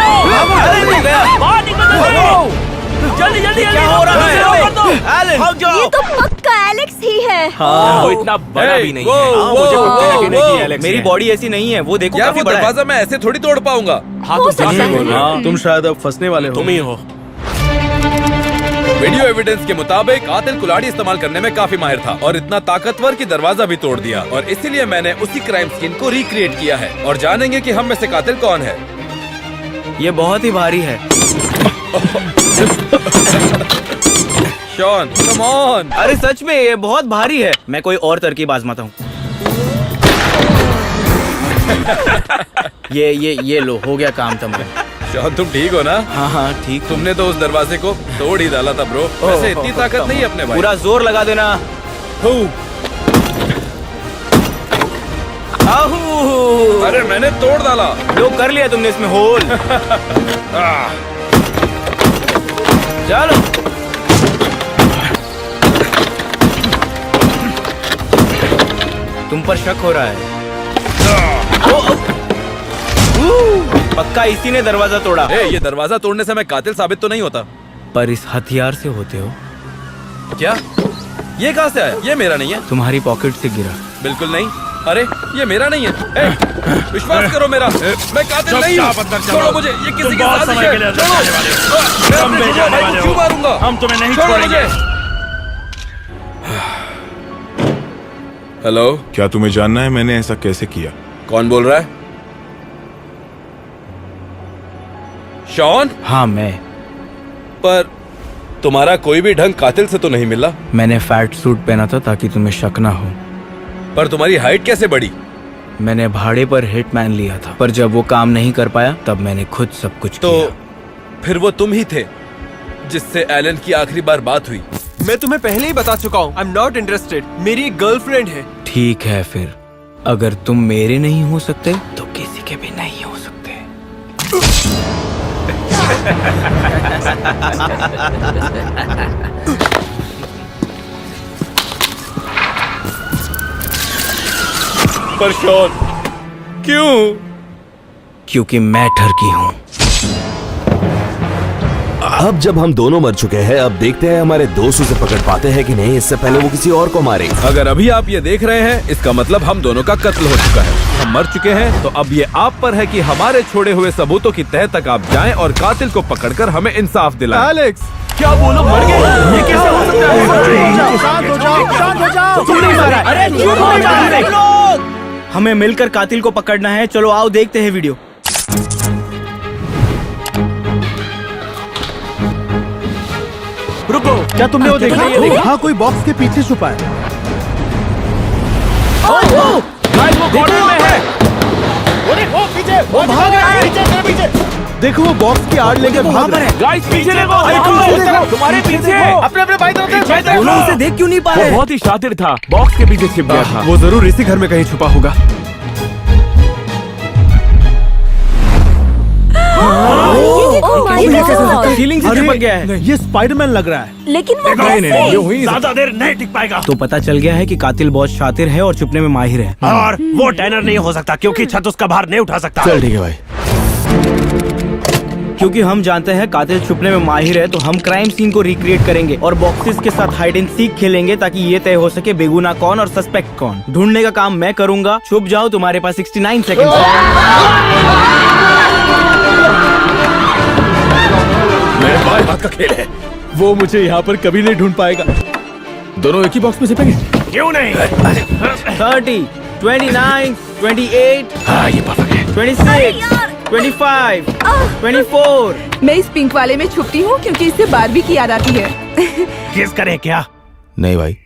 बाहर निकलो! जल्दी जल्दी क्या हो रहा है? एलन, भाग जाओ! ये तो पक्का एलेक्स ही है। वो इतना बड़ा भी नहीं है। मुझे पक्का यकीन है कि वो एलेक्स मेरी बॉडी ऐसी नहीं है। वो देखो यार, काफी वो बड़ा है। दरवाजा मैं ऐसे थोड़ी तोड़ पाऊंगा। हाँ, हो तो सकता है। हाँ, तुम शायद अब फंसने वाले हो। तुम ही हो। वीडियो एविडेंस के मुताबिक कातिल कुल्हाड़ी इस्तेमाल करने में काफी माहिर था और इतना ताकतवर कि दरवाजा भी तोड़ दिया। और इसीलिए मैंने उसी क्राइम सीन को रिक्रिएट किया है और जानेंगे कि हम में से कातिल कौन है। ये बहुत ही भारी है। Shawn, come on. अरे सच में ये बहुत भारी है। मैं कोई और तरकीब आजमाता हूँ। ये लो, हो गया काम तुम्हारा। शॉन, तुम ठीक हो ना? हाँ ठीक। तुमने तो उस दरवाजे को तोड़ ही डाला था ब्रो। वैसे इतनी ताकत नहीं है अपने भाई। पूरा जोर लगा देना। अरे मैंने तोड़ डाला। लो, कर लिया तुमने इसमें होल। चलो। तुम पर शक हो रहा है। पक्का इसी ने दरवाजा तोड़ा। ये दरवाजा तोड़ने से मैं कातिल साबित तो नहीं होता। पर इस हथियार से होते हो। क्या? ये कहाँ से आया? ये मेरा नहीं है। तुम्हारी पॉकेट से गिरा। बिल्कुल नहीं। अरे ये मेरा नहीं है। विश्वास करो मेरा, मैं कातिल नहीं हूँ। छोड़ो मुझे, ये किसी की साजिश है। छोड़ो। मैं अपने भाई को क्यों मारूंगा? हम तुम्हें नहीं छोड़ो मुझे। हेलो, क्या तुम्हें जानना है मैंने ऐसा कैसे किया? कौन बोल रहा है? शॉन? हाँ मैं। पर तुम्हारा कोई भी ढंग कातिल से तो नहीं मिला। मैंने फैट सूट पहना था ताकि तुम्हें शक ना हो। पर तुम्हारी हाइट कैसे बढ़ी? मैंने भाड़े पर हिटमैन लिया था, पर जब वो काम नहीं कर पाया तब मैंने खुद सब कुछ तो किया। फिर वो तुम ही थे जिससे एलन की आखिरी बार बात हुई। मैं तुम्हें पहले ही बता चुका हूँ, आई एम नॉट इंटरेस्टेड। मेरी एक गर्लफ्रेंड है। ठीक है फिर, अगर तुम मेरे नहीं हो सकते तो किसी के भी नहीं हो सकते। पर शॉन, क्यों? क्योंकि मैं ठरकी हूँ। अब जब हम दोनों मर चुके हैं, अब देखते हैं हमारे दोस्त उसे पकड़ पाते हैं कि नहीं, इससे पहले वो किसी और को मारे। अगर अभी आप ये देख रहे हैं, इसका मतलब हम दोनों का कत्ल हो चुका है। हम मर चुके हैं, तो अब ये आप पर है कि हमारे छोड़े हुए सबूतों की तह तक आप जाएं और कातिल को पकड़कर हमें इंसाफ दिलाएं। एलेक्स, क्या बोलो, मर गए? ये कैसे हो सकता है? शांत हो जाओ, शांत हो जाओ। तुमने मारा। अरे चुप हो जाओ। हमें मिलकर कातिल को पकड़ना है। चलो आओ देखते हैं वीडियो। रुको, क्या तुमने वो देखा? हाँ, कोई बॉक्स के पीछे छुपा है। वो कॉर्नर में है। वो भाग रहा है। देखो वो बॉक्स की आड़ लेके भाग रहा है। गाइस पीछे देखो, तुम्हारे पीछे। अपने अपने भाई दोनों उसे देख क्यों नहीं पा रहे? बहुत ही शातिर था, बॉक्स के पीछे छिप गया था। वो जरूर इसी घर में कहीं छुपा होगा। सीलिंग से चिपक गया है। ये स्पाइडरमैन लग रहा है। लेकिन वो कैसे? ज्यादा देर नहीं टिक पाएगा। तो पता चल गया है कि कातिल बहुत शातिर है और छुपने में माहिर है। और वो टैनर नहीं हो सकता क्योंकि छत उसका भार नहीं उठा सकता। चल ठीक है भाई। क्योंकि हम जानते हैं कातिल छुपने में माहिर है, तो हम क्राइम सीन को रिक्रिएट करेंगे और बॉक्सेस के साथ हाइड एंड सीक खेलेंगे ताकि ये तय हो सके बेगुनाह कौन और सस्पेक्ट कौन। ढूंढने का काम मैं करूंगा। छुप जाओ, तुम्हारे पास 69 सेकंड मेरे बाएं हाथ का खेल है। वो मुझे यहाँ पर कभी नहीं ढूंढ पाएगा। दोनों एक ही बॉक्स में छिपेंगे। क्यों नहीं? 30, 29, 28, हाँ ये परफेक्ट है। 26, 25, 24। मैं इस पिंक वाले में छुपती हूँ क्योंकि इससे बारबी की याद आती है। किस करें क्या? नहीं भाई।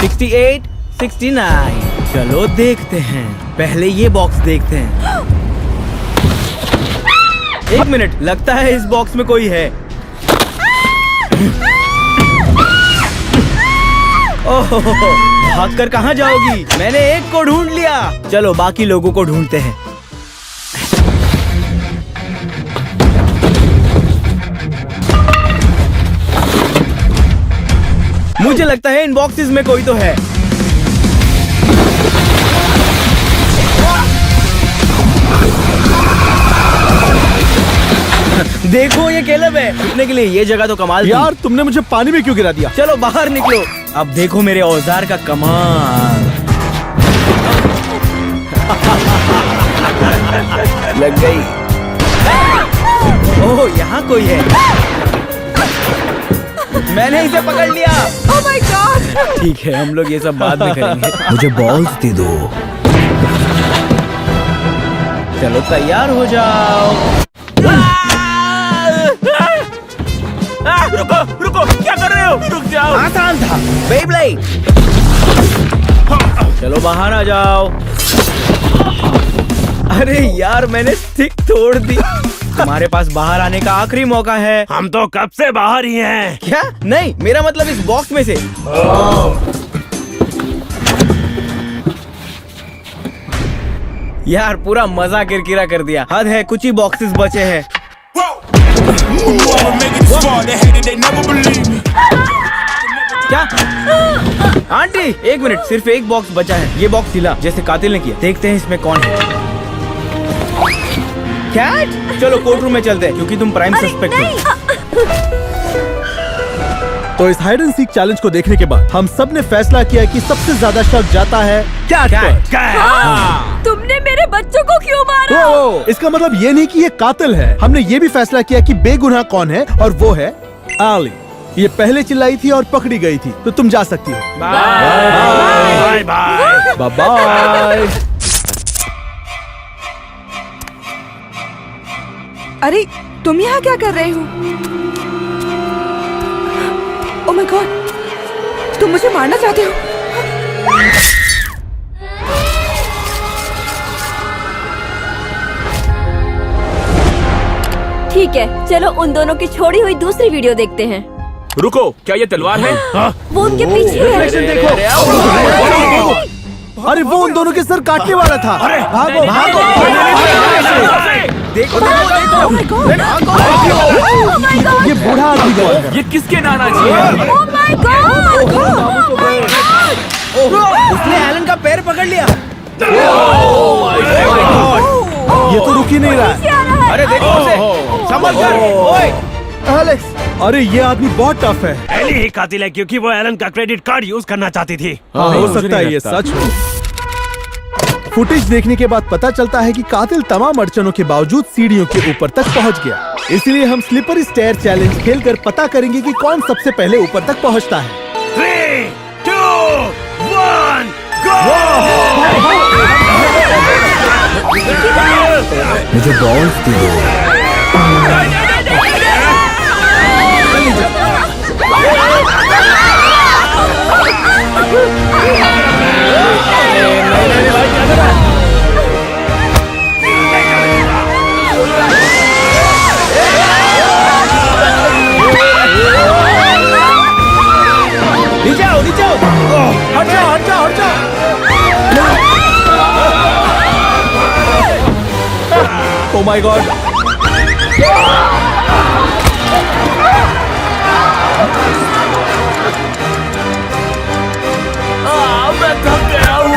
68, 69। चलो देखते हैं। पहले ये बॉक्स देखते हैं। एक मिनट, लगता है इस बॉक्स में कोई है। ओह, भागकर कहाँ जाओगी? मैंने एक को ढूंढ लिया। चलो बाकी लोगों को ढूंढते हैं। मुझे लगता है इन बॉक्सेस में कोई तो है। देखो ये केलब है। छुपने के लिए ये जगह तो कमाल थी। यार तुमने मुझे पानी में क्यों गिरा दिया? चलो बाहर निकलो। अब देखो मेरे औजार का कमाल। लग गई। ओह यहाँ कोई है। मैंने इसे पकड़ लिया। Oh my God. ठीक है, हम लोग ये सब बाद में करेंगे। मुझे बॉल्स दे दो। चलो तैयार हो जाओ। रुको रुको, क्या कर रहे हो? रुक जाओ। आसान था, बेब्लेड। चलो बाहर आ जाओ। अरे यार, मैंने स्टिक तोड़ दी। तुम्हारे पास बाहर आने का आखिरी मौका है। हम तो कब से बाहर ही हैं। क्या? नहीं, मेरा मतलब इस बॉक्स में से। यार पूरा मजा किरकिरा कर दिया। हद है, कुछ ही बॉक्सेस बचे हैं। क्या? आंटी एक मिनट, सिर्फ एक बॉक्स बचा है। ये बॉक्स हिला जैसे कातिल ने किया। देखते हैं इसमें कौन है। कैट, चलो कोर्ट रूम में चलते हैं क्योंकि तुम प्राइम सस्पेक्ट हो। तो इस हाइड एंड सीक चैलेंज को देखने के बाद हम सब ने फैसला किया कि सबसे ज्यादा शक जाता है कैट पर। तुमने मेरे बच्चों को क्यों मारा? तो इसका मतलब ये नहीं कि ये कातिल है। हमने ये भी फैसला किया कि बेगुनाह कौन है, और वो है एली। ये पहले चिल्लाई थी और पकड़ी गई थी, तो तुम जा सकती हो। Bye bye bye bye. अरे तुम यहाँ क्या कर रहे हो? ओह माय गॉड, तुम मुझे मारना चाहते हो? ठीक है, चलो उन दोनों की छोड़ी हुई दूसरी वीडियो देखते हैं। रुको, क्या ये तलवार है? वो उनके पीछे है। देखो, अरे वो उन दोनों के सर काटने वाला था। भागो भागो। देखो Oh my God! Oh my God! ये बूढ़ा आदमी कौन है? ये किसके नाना जी है? Oh my God! उसने एलन का पैर पकड़ लिया। ये तो रुक ही नहीं रहा है। अरे देखो उसे, संभल कर। ओए एलेक्स, अरे ये आदमी बहुत टफ है। एली ही कातिल है क्योंकि वो एलन का क्रेडिट कार्ड यूज करना चाहती थी। हो सकता है ये सच हो। फुटेज देखने के बाद पता चलता है कि कातिल तमाम अड़चनों के बावजूद सीढ़ियों के ऊपर तक पहुंच गया। इसलिए हम स्लिपरी स्टेयर चैलेंज खेलकर पता करेंगे कि कौन सबसे पहले ऊपर तक पहुंचता है। 3, 2, 1, go! मुझे बॉल्स दो। नीचे आओ, नीचे आओ। हट जाओ, हट जाओ, हट जाओ। Oh my God! मैं थक गया हूँ।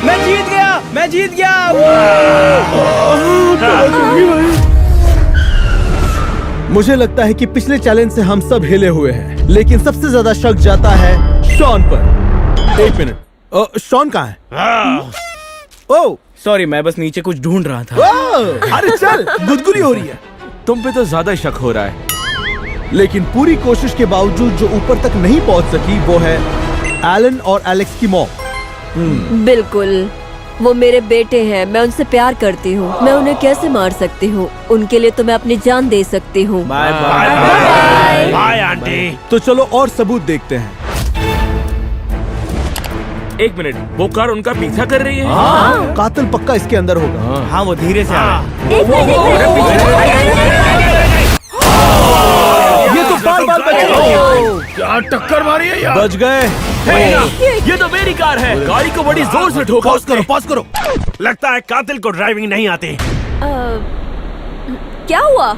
मैं जीत गया, मैं जीत गया। मुझे लगता है कि पिछले चैलेंज से हम सब हिले हुए हैं, लेकिन सबसे ज्यादा शक जाता है शॉन पर। एक मिनट, शॉन कहाँ है? ओह सॉरी, मैं बस नीचे कुछ ढूंढ रहा था। अरे चल, गुदगुदी हो रही है। तुम पे तो ज्यादा शक हो रहा है। लेकिन पूरी कोशिश के बावजूद जो ऊपर तक नहीं पहुंच सकी वो है एलन और एलेक्स की मॉम। बिल्कुल, वो मेरे बेटे हैं। मैं उनसे प्यार करती हूँ। मैं उन्हें कैसे मार सकती हूँ? उनके लिए तो मैं अपनी जान दे सकती हूँ। Bye bye bye aunty. तो चलो और सबूत देखते हैं। एक मिनट, वो कार उनका पीछा कर रही है? कातिल पक्का इसके अंदर होगा। हाँ, वो धीरे से आ रहा है। एक मिनट। ये तो बार-बार बच गए। क्या टक्कर मारी है यार? बच गए। ये तो मेरी कार है। गाड़ी को बड़ी जोर से ठोका। पॉज करो। लगता है कातिल को ड्राइविंग नहीं आती। क्या हुआ?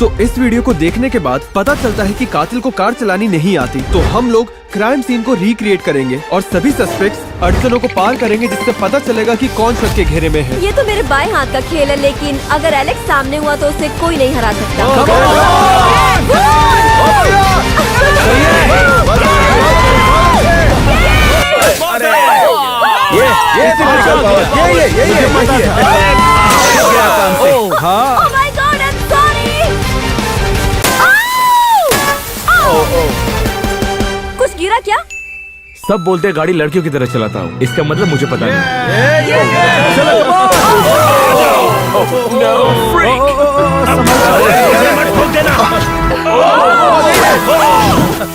तो इस वीडियो को देखने के बाद पता चलता है कि कातिल को कार चलानी नहीं आती। तो हम लोग क्राइम सीन को रिक्रिएट करेंगे और सभी सस्पेक्ट्स अड़चनों को पार करेंगे, जिससे पता चलेगा कि कौन शक के घेरे में है। ये तो मेरे बाएं हाथ का खेल है, लेकिन अगर एलेक्स सामने हुआ तो उसे कोई नहीं हरा सकता। हाँ। Oh my God, I'm sorry! Ow! सब बोलते हैं गाड़ी लड़कियों की तरह चलाता हूँ, इसका मतलब मुझे पता नहीं।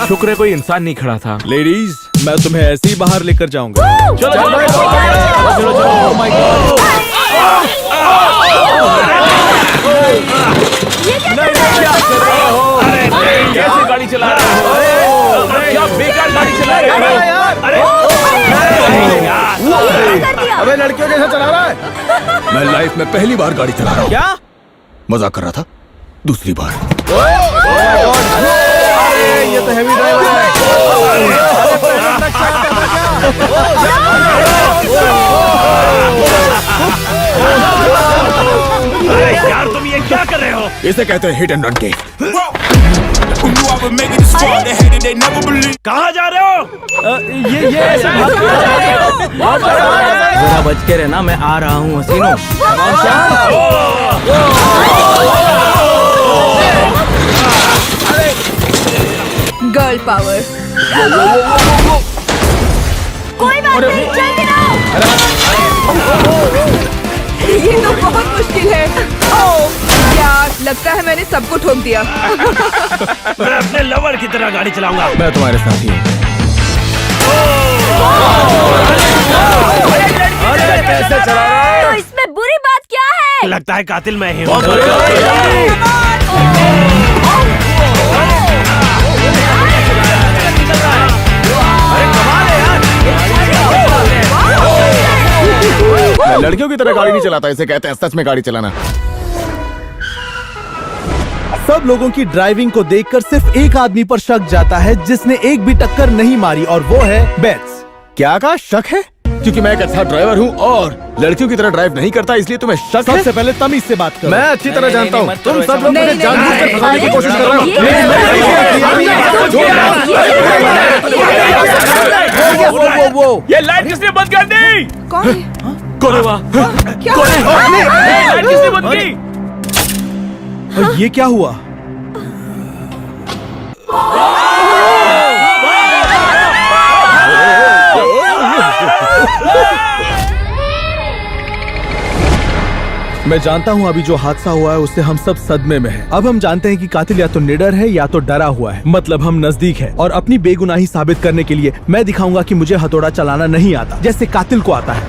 शुक्र है कोई इंसान नहीं खड़ा था। लेडीज, मैं तुम्हें ऐसे ही बाहर लेकर जाऊंगा। चलो चलो चलो। Oh my God! कैसे गाड़ी चला रहे हो? क्या बेकार गाड़ी चला रहे हो? अबे लड़कियों जैसा चला रहा है। मैं लाइफ में पहली बार गाड़ी चला रहा हूँ। क्या? मजाक कर रहा था। दूसरी बार। ये तो हैवी ड्राइवर है। अरे यार तुम ये क्या कर रहे हो? इसे कहते हैं हिट एंड रन केक। कहाँ जा रहे हो? जरा बच के रहना, मैं आ रहा हूँ हसीनो। Girl power. कोई बात नहीं, जल्दी आओ। ये तो बहुत मुश्किल है। यार लगता है मैंने सबको ठोक दिया। मैं अपने लवर की तरह गाड़ी चलाऊंगा। मैं तुम्हारे साथ ही हूँ। कैसे चला रहा है? तो इसमें बुरी बात क्या है? लगता है कातिल मैं ही हूँ। मैं लड़कियों की तरह गाड़ी नहीं चलाता, इसे कहते हैं सच में गाड़ी चलाना। सब लोगों की ड्राइविंग को देखकर सिर्फ एक आदमी पर शक जाता है जिसने एक भी टक्कर नहीं मारी, और वो है बेट्स। क्या का शक है? क्योंकि मैं एक अच्छा ड्राइवर हूँ और लड़कियों की तरह ड्राइव नहीं करता, इसलिए तुम्हें शक है? सबसे पहले तमीज से बात करो। मैं अच्छी तरह जानता हूँ तुम सब लोग नहीं, मुझे नहीं, जानबूझकर नहीं, फंसाने की नहीं, कोशिश कर रहे हो। ये लाइट किसने बंद कर दी? कौन है? कौन है वहाँ? क्या? लाइट किसने बंद की? और ये क्या हुआ? मैं जानता हूँ अभी जो हादसा हुआ है उससे हम सब सदमे में हैं। अब हम जानते हैं कि कातिल या तो निडर है या तो डरा हुआ है, मतलब हम नजदीक है। और अपनी बेगुनाही साबित करने के लिए मैं दिखाऊंगा कि मुझे हथौड़ा चलाना नहीं आता, जैसे कातिल को आता है।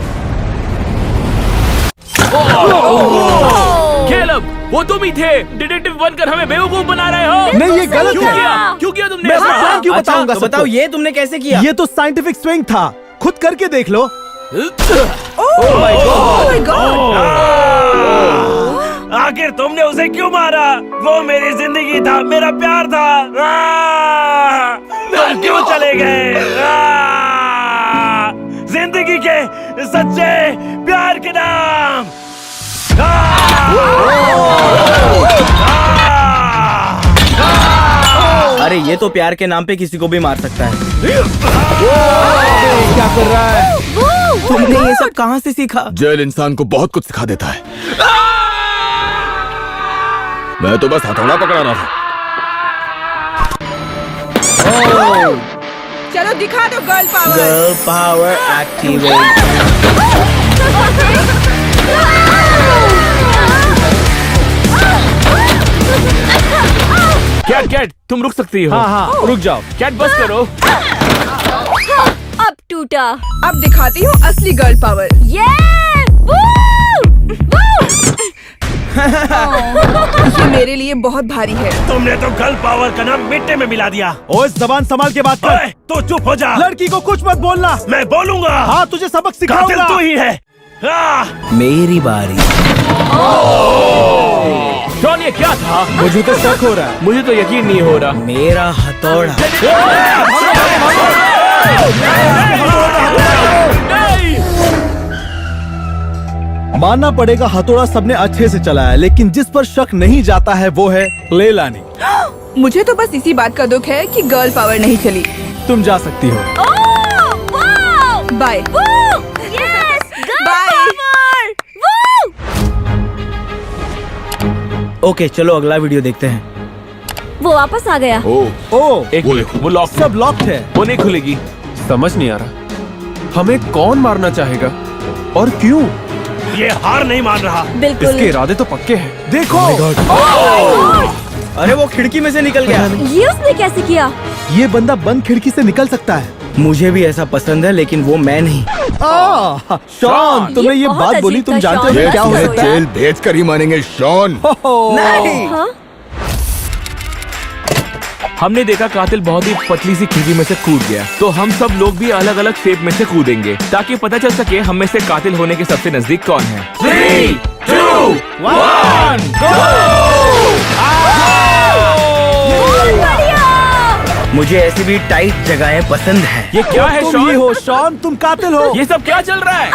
कैलब, वो तुम ही थे। डिटेक्टिव बनकर हमें बेवकूफ बना रहे हो। नहीं, ये गलत क्यों है। किया? क्यों किया तुमने मैं ऐसा? प्लान क्यों अच्छा, बताऊंगा तो सबको? बताओ ये तुमने कैसे किया? ये तो साइंटिफिक स्विंग था, खुद करके देख लो। Oh my God! आखिर तुमने उसे क्यों मारा? वो मेरी जिंदगी था, मेरा प्यार था। तुम क्यों चले गए? जिंदगी के सच्चे प्यार के नाम। अरे ये तो प्यार के नाम पे किसी को भी मार सकता है। क्या कर रहा है? तुमने ये सब कहाँ से सीखा? जेल इंसान को बहुत कुछ सिखा देता है। मैं तो बस हथौड़ा पकड़ा रहा था। चलो दिखा दो girl power. Girl power activate. Cat Cat, तुम रुक सकती हो। हाँ हाँ, रुक जाओ। कैट बस करो। अब टूटा। अब दिखाती हूँ असली गर्ल पावर। ये ये मेरे लिए बहुत भारी है। तुमने तो गर्ल पावर का नाम मिट्टी में मिला दिया। ओए जबान संभाल के बात कर। ओए, तो चुप हो जा। लड़की को कुछ मत बोलना। मैं बोलूंगा। हाँ, तुझे सबक कातिल सिखाऊंगा। तू ही है। मेरी बारी। जॉन, ये क्या था? मुझे तो शक हो रहा है। मुझे तो यकीन नहीं हो रहा। मेरा हथौड़ा। मानना पड़ेगा हथौड़ा सबने अच्छे से चलाया, लेकिन जिस पर शक नहीं जाता है वो है लेलानी। मुझे तो बस इसी बात का दुख है कि गर्ल पावर नहीं चली। तुम जा सकती हो। बाय। ओके, चलो अगला वीडियो देखते हैं। वो वापस आ गया। ओ, एक वो लॉक, सब लॉक्ड है। वो नहीं खुलेगी। समझ नहीं आ रहा हमें कौन मारना चाहेगा और क्यों। ये हार नहीं मान रहा। बिल्कुल। इसके इरादे तो पक्के हैं। देखो अरे वो खिड़की में से निकल गया। ये उसने कैसे किया? ये बंदा बंद खिड़की से निकल सकता है। मुझे भी ऐसा पसंद है, लेकिन वो मैं नहीं। शॉन, तुमने ये बहुत बात अजीब बोली, तुम था, जानते हो शॉन। ये क्या हो तुम्हें सकता है? जेल भेज कर ही मानेंगे शॉन। नहीं। हाँ? हमने देखा कातिल बहुत ही पतली सी खिड़की में से कूद गया, तो हम सब लोग भी अलग अलग शेप में से कूदेंगे ताकि पता चल सके हम में से कातिल होने के सबसे नजदीक कौन है। 3, 2, 1, मुझे ऐसी भी टाइट जगहें पसंद है। ये क्या है तुम ये शॉन? हो शॉन, तुम कातिल हो। ये सब क्या चल रहा है?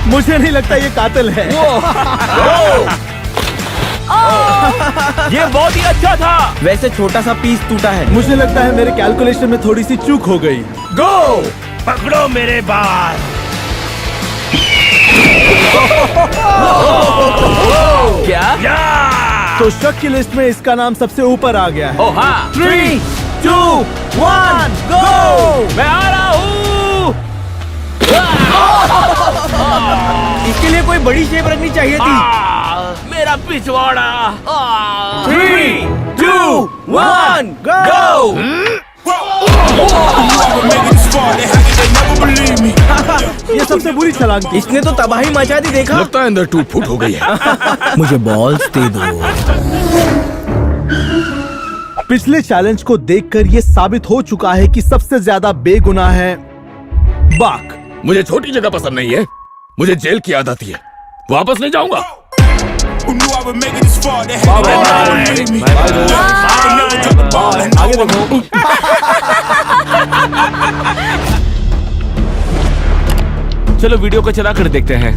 मुझे नहीं लगता ये कातिल है। ये बहुत ही अच्छा था। वैसे छोटा सा पीस टूटा है। मुझे लगता है मेरे कैलकुलेशन में थोड़ी सी चूक हो गई। गो। पकड़ो मेरे बाल। क्या? तो शक की लिस्ट में इसका नाम सबसे ऊपर आ गया है। ओ हाँ। 3, 2, 1, गो! मैं आ रहा हूँ। इसके लिए कोई बड़ी शेप रखनी चाहिए थी। मेरा पिछवाड़ा। 3, 2, 1, गो। ये सबसे बुरी छलांग थी। इसने तो तबाही मचा दी, देखा? लगता है अंदर टूट फूट हो गई है। मुझे बॉल्स दे दो। पिछले चैलेंज को देखकर ये साबित हो चुका है कि सबसे ज्यादा बेगुनाह है बाक। मुझे छोटी जगह पसंद नहीं है, मुझे जेल की आदत है। वापस नहीं जाऊंगा। आगे देखो। चलो वीडियो को चला कर देखते हैं।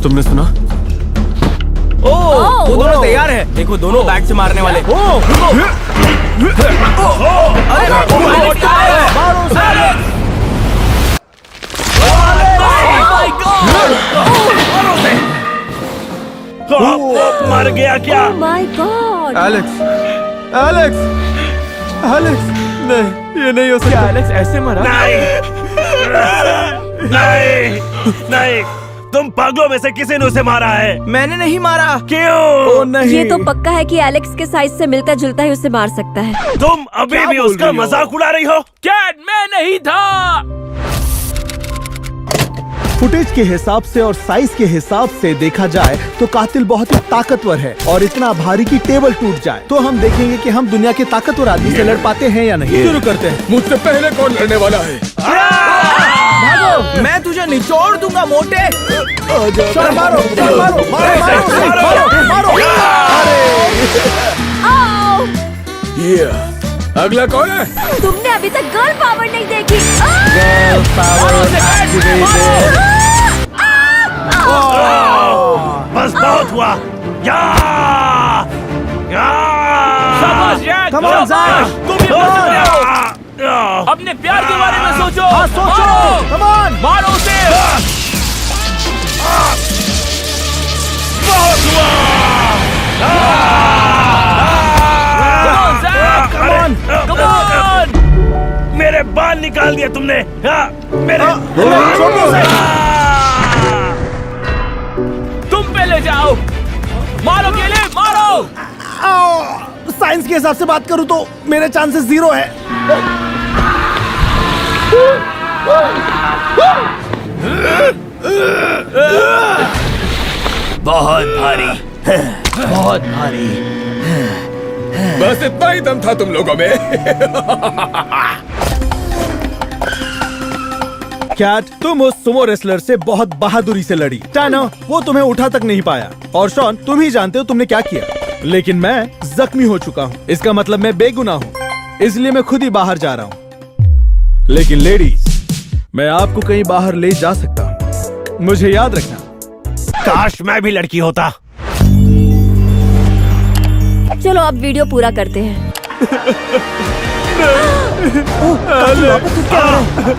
तुमने सुना? वो दोनों तैयार है। देखो, दोनों बैट से मारने वाले। मर गया क्या? My God. Alex, Alex, Alex, नहीं, ये नहीं हो सकता। एलेक्स ऐसे मरा? नहीं, नहीं, तुम पागलों में से किसी ने उसे मारा है। मैंने नहीं मारा। क्यों? ओ नहीं। ये तो पक्का है कि एलेक्स के साइज से मिलता जुलता ही उसे मार सकता है। तुम अभी भी उसका मजाक उड़ा रही हो? कैट, मैं नहीं था। फुटेज के हिसाब से और साइज के हिसाब से देखा जाए तो कातिल बहुत ही ताकतवर है और इतना भारी कि टेबल टूट जाए। तो हम देखेंगे कि हम दुनिया के ताकतवर आदमी से लड़ पाते हैं या नहीं। शुरू करते हैं। मुझसे पहले कौन लड़ने वाला है? भागो, मैं तुझे निचोड़ दूंगा मोटे। चल मारो, चल मारो, मारो, मारो, मारो, आओ! ये अगला कौन है? तुमने अभी तक गर्ल पावर नहीं देखी। बस बहुत हुआ। या! या! शाबाश जैक, Come on, शाबाश, Zach. तुम ये कर सकते हो। अपने प्यार के बारे में सोचो। हाँ, सोचो। मारो। Come on. मारो उसे। बहुत हुआ। Come on, Zach, come on, come on. मेरे बाल निकाल दिए तुमने। हाँ, मेरे तुम पहले जाओ। मारो केले, मारो। साइंस के हिसाब से बात करूं तो मेरे चांसेस 0 है। बहुत भारी, बहुत भारी। बस इतना ही दम था तुम लोगों में। कैट, तुम उस सुमो रेसलर से बहुत बहादुरी से लड़ी। टाना, वो तुम्हें उठा तक नहीं पाया। और शॉन, तुम ही जानते हो तुमने क्या किया। लेकिन मैं जख्मी हो चुका हूँ। इसका मतलब मैं बेगुनाह हूँ, इसलिए मैं खुद ही बाहर जा रहा हूँ। लेकिन लेडीज, मैं आपको कहीं बाहर ले जा सकता हूँ, मुझे याद रखना। काश मैं भी लड़की होता। चलो अब वीडियो पूरा करते हैं।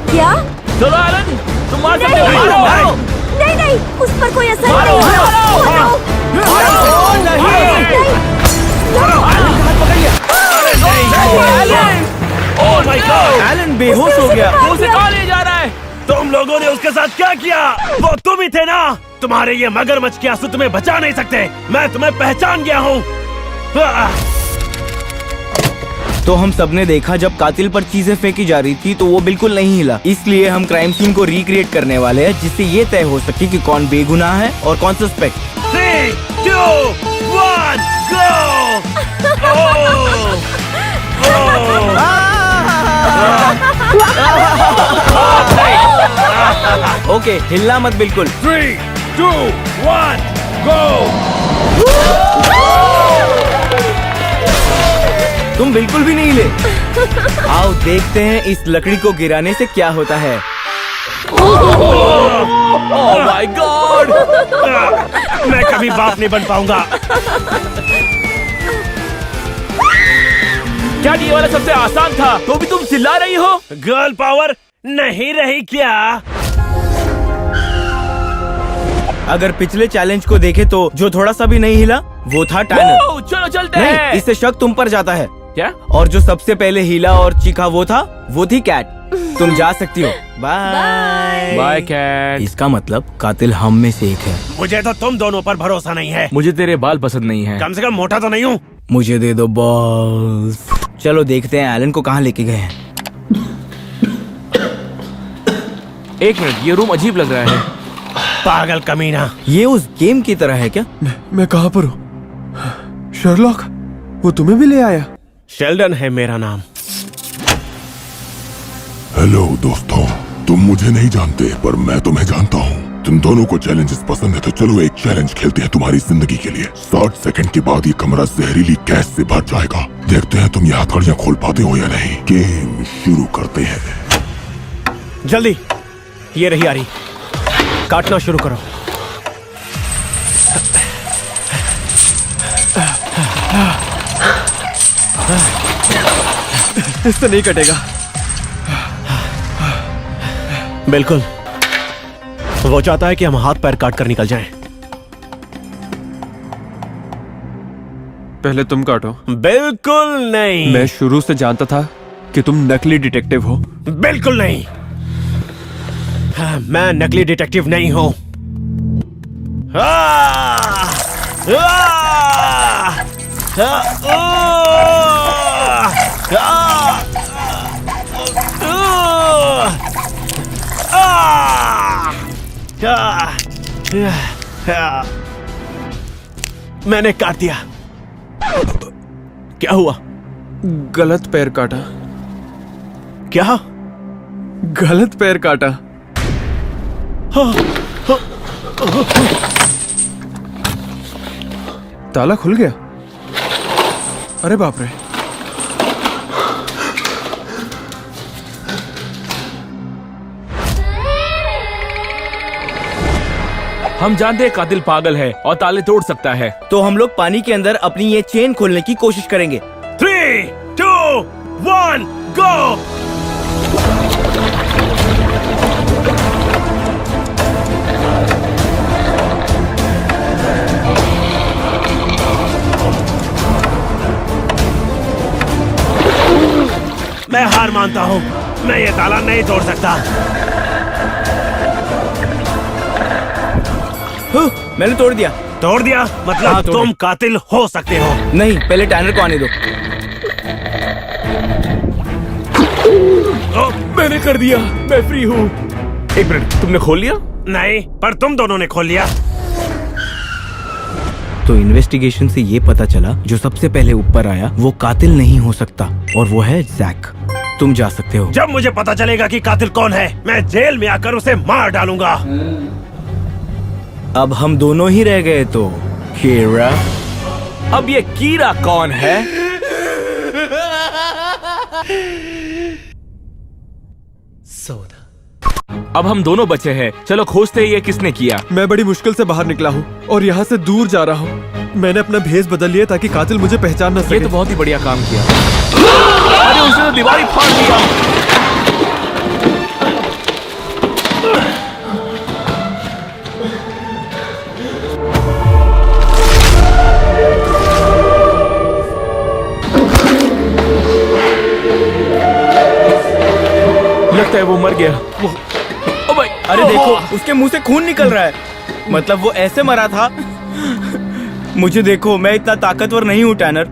क्या? चलो एलन, तुम मार सकते हो। नहीं, मारो, मारो। नहीं नहीं, उस पर कोई असर मारो, नहीं। मारो, मारो, मारो, नहीं, नहीं, नहीं। मारो। बेहोश हो गया। वो उसे कहाँ ले जा रहा है? तुम लोगों ने उसके साथ क्या किया? वो तुम ही थे ना? तुम्हारे ये मगरमच्छ के आंसू तुम्हें बचा नहीं सकते। मैं तुम्हें पहचान गया हूँ। तो हम सबने देखा जब कातिल पर चीजें फेंकी जा रही थी तो वो बिल्कुल नहीं हिला। इसलिए हम क्राइम सीन को रिक्रिएट करने वाले हैं जिससे ये तय हो सके कि कौन बेगुनाह है और कौन सस्पेक्ट। 3, 2, 1, go! ओके, हिलना मत बिल्कुल। 3, 2, 1, go! तुम बिल्कुल भी नहीं हिले। आओ देखते हैं इस लकड़ी को गिराने से क्या होता है। Oh my God! मैं कभी बाप नहीं बन पाऊंगा। क्या ये वाला सबसे आसान था? तो भी तुम चिल्ला रही हो? गर्ल पावर नहीं रही क्या? अगर पिछले चैलेंज को देखे तो जो थोड़ा सा भी नहीं हिला वो था टैनर। ओह, चलो चलते नहीं, हैं। इससे शक तुम पर जाता है। क्या? और जो सबसे पहले हिला और चीखा वो थी कैट। तुम जा सकती हो। Bye bye Cat. इसका मतलब कातिल हम में से एक है। मुझे तो तुम दोनों पर भरोसा नहीं है। मुझे तेरे बाल पसंद नहीं है। कम से कम मोटा तो नहीं हूँ। मुझे दे दो बॉल्स। चलो देखते हैं एलन को कहाँ लेके गए हैं। एक मिनट, ये रूम अजीब लग रहा है। पागल कमीना। ये उस गेम की तरह है क्या? मैं कहाँ पर हूँ? शर्लॉक, वो तुम्हें भी ले आया? शेल्डन है मेरा नाम। हेलो दोस्तों, तुम मुझे नहीं जानते पर मैं तुम्हें जानता हूँ। तुम दोनों को चैलेंजेस पसंद है तो चलो एक चैलेंज खेलते हैं तुम्हारी जिंदगी के लिए। 60 सेकंड के बाद ये कमरा जहरीली गैस से भर जाएगा। देखते हैं तुम ये हथौड़ियां खोल पाते हो या नहीं। गेम शुरू करते हैं। जल्दी, ये रही आ रही। काटना शुरू करो। इससे नहीं कटेगा। बिल्कुल, वो चाहता है कि हम हाथ पैर काट कर निकल जाएं। पहले तुम काटो। बिल्कुल नहीं। मैं शुरू से जानता था कि तुम नकली डिटेक्टिव हो। बिल्कुल नहीं। मैं नकली डिटेक्टिव नहीं हूं। मैंने काट दिया। क्या हुआ? गलत पैर काटा। क्या? गलत पैर काटा। ताला खुल गया। अरे बाप रे। हम जानते हैं कातिल पागल है और ताले तोड़ सकता है। तो हम लोग पानी के अंदर अपनी ये चेन खोलने की कोशिश करेंगे। 3, 2, 1, go! मैं हार मानता हूँ। मैं ये ताला नहीं तोड़ सकता। मैंने तोड़ दिया। तोड़ दिया? मतलब हाँ, तोड़ तुम दिया। कातिल हो सकते हो। नहीं, पहले टैनर को आने दो। मैंने कर दिया, मैं फ्री हूँ। एक मिनट, तुमने खोल लिया? नहीं, पर तुम दोनों ने खोल लिया। तो इन्वेस्टिगेशन से ये पता चला जो सबसे पहले ऊपर आया वो कातिल नहीं हो सकता और वो है जैक। तुम जा सकते हो। जब मुझे पता चलेगा कि कातिल कौन है, मैं जेल में आकर उसे मार डालूंगा। अब हम दोनों ही रह गए तो कीरा। अब ये कीरा कौन है? अब हम दोनों बचे हैं। चलो खोजते हैं ये किसने किया। मैं बड़ी मुश्किल से बाहर निकला हूँ और यहाँ से दूर जा रहा हूँ। मैंने अपना भेष बदल लिया ताकि कातिल मुझे पहचान न सके। ये तो बहुत ही बढ़िया काम किया। अरे उसने तो दीवार ही फाड़ दिया। लगता है वो मर गया। ओ भाई, अरे देखो, उसके मुंह से खून निकल रहा है। मतलब वो ऐसे मरा था। मुझे देखो, मैं इतना ताकतवर नहीं हूँ टैनर।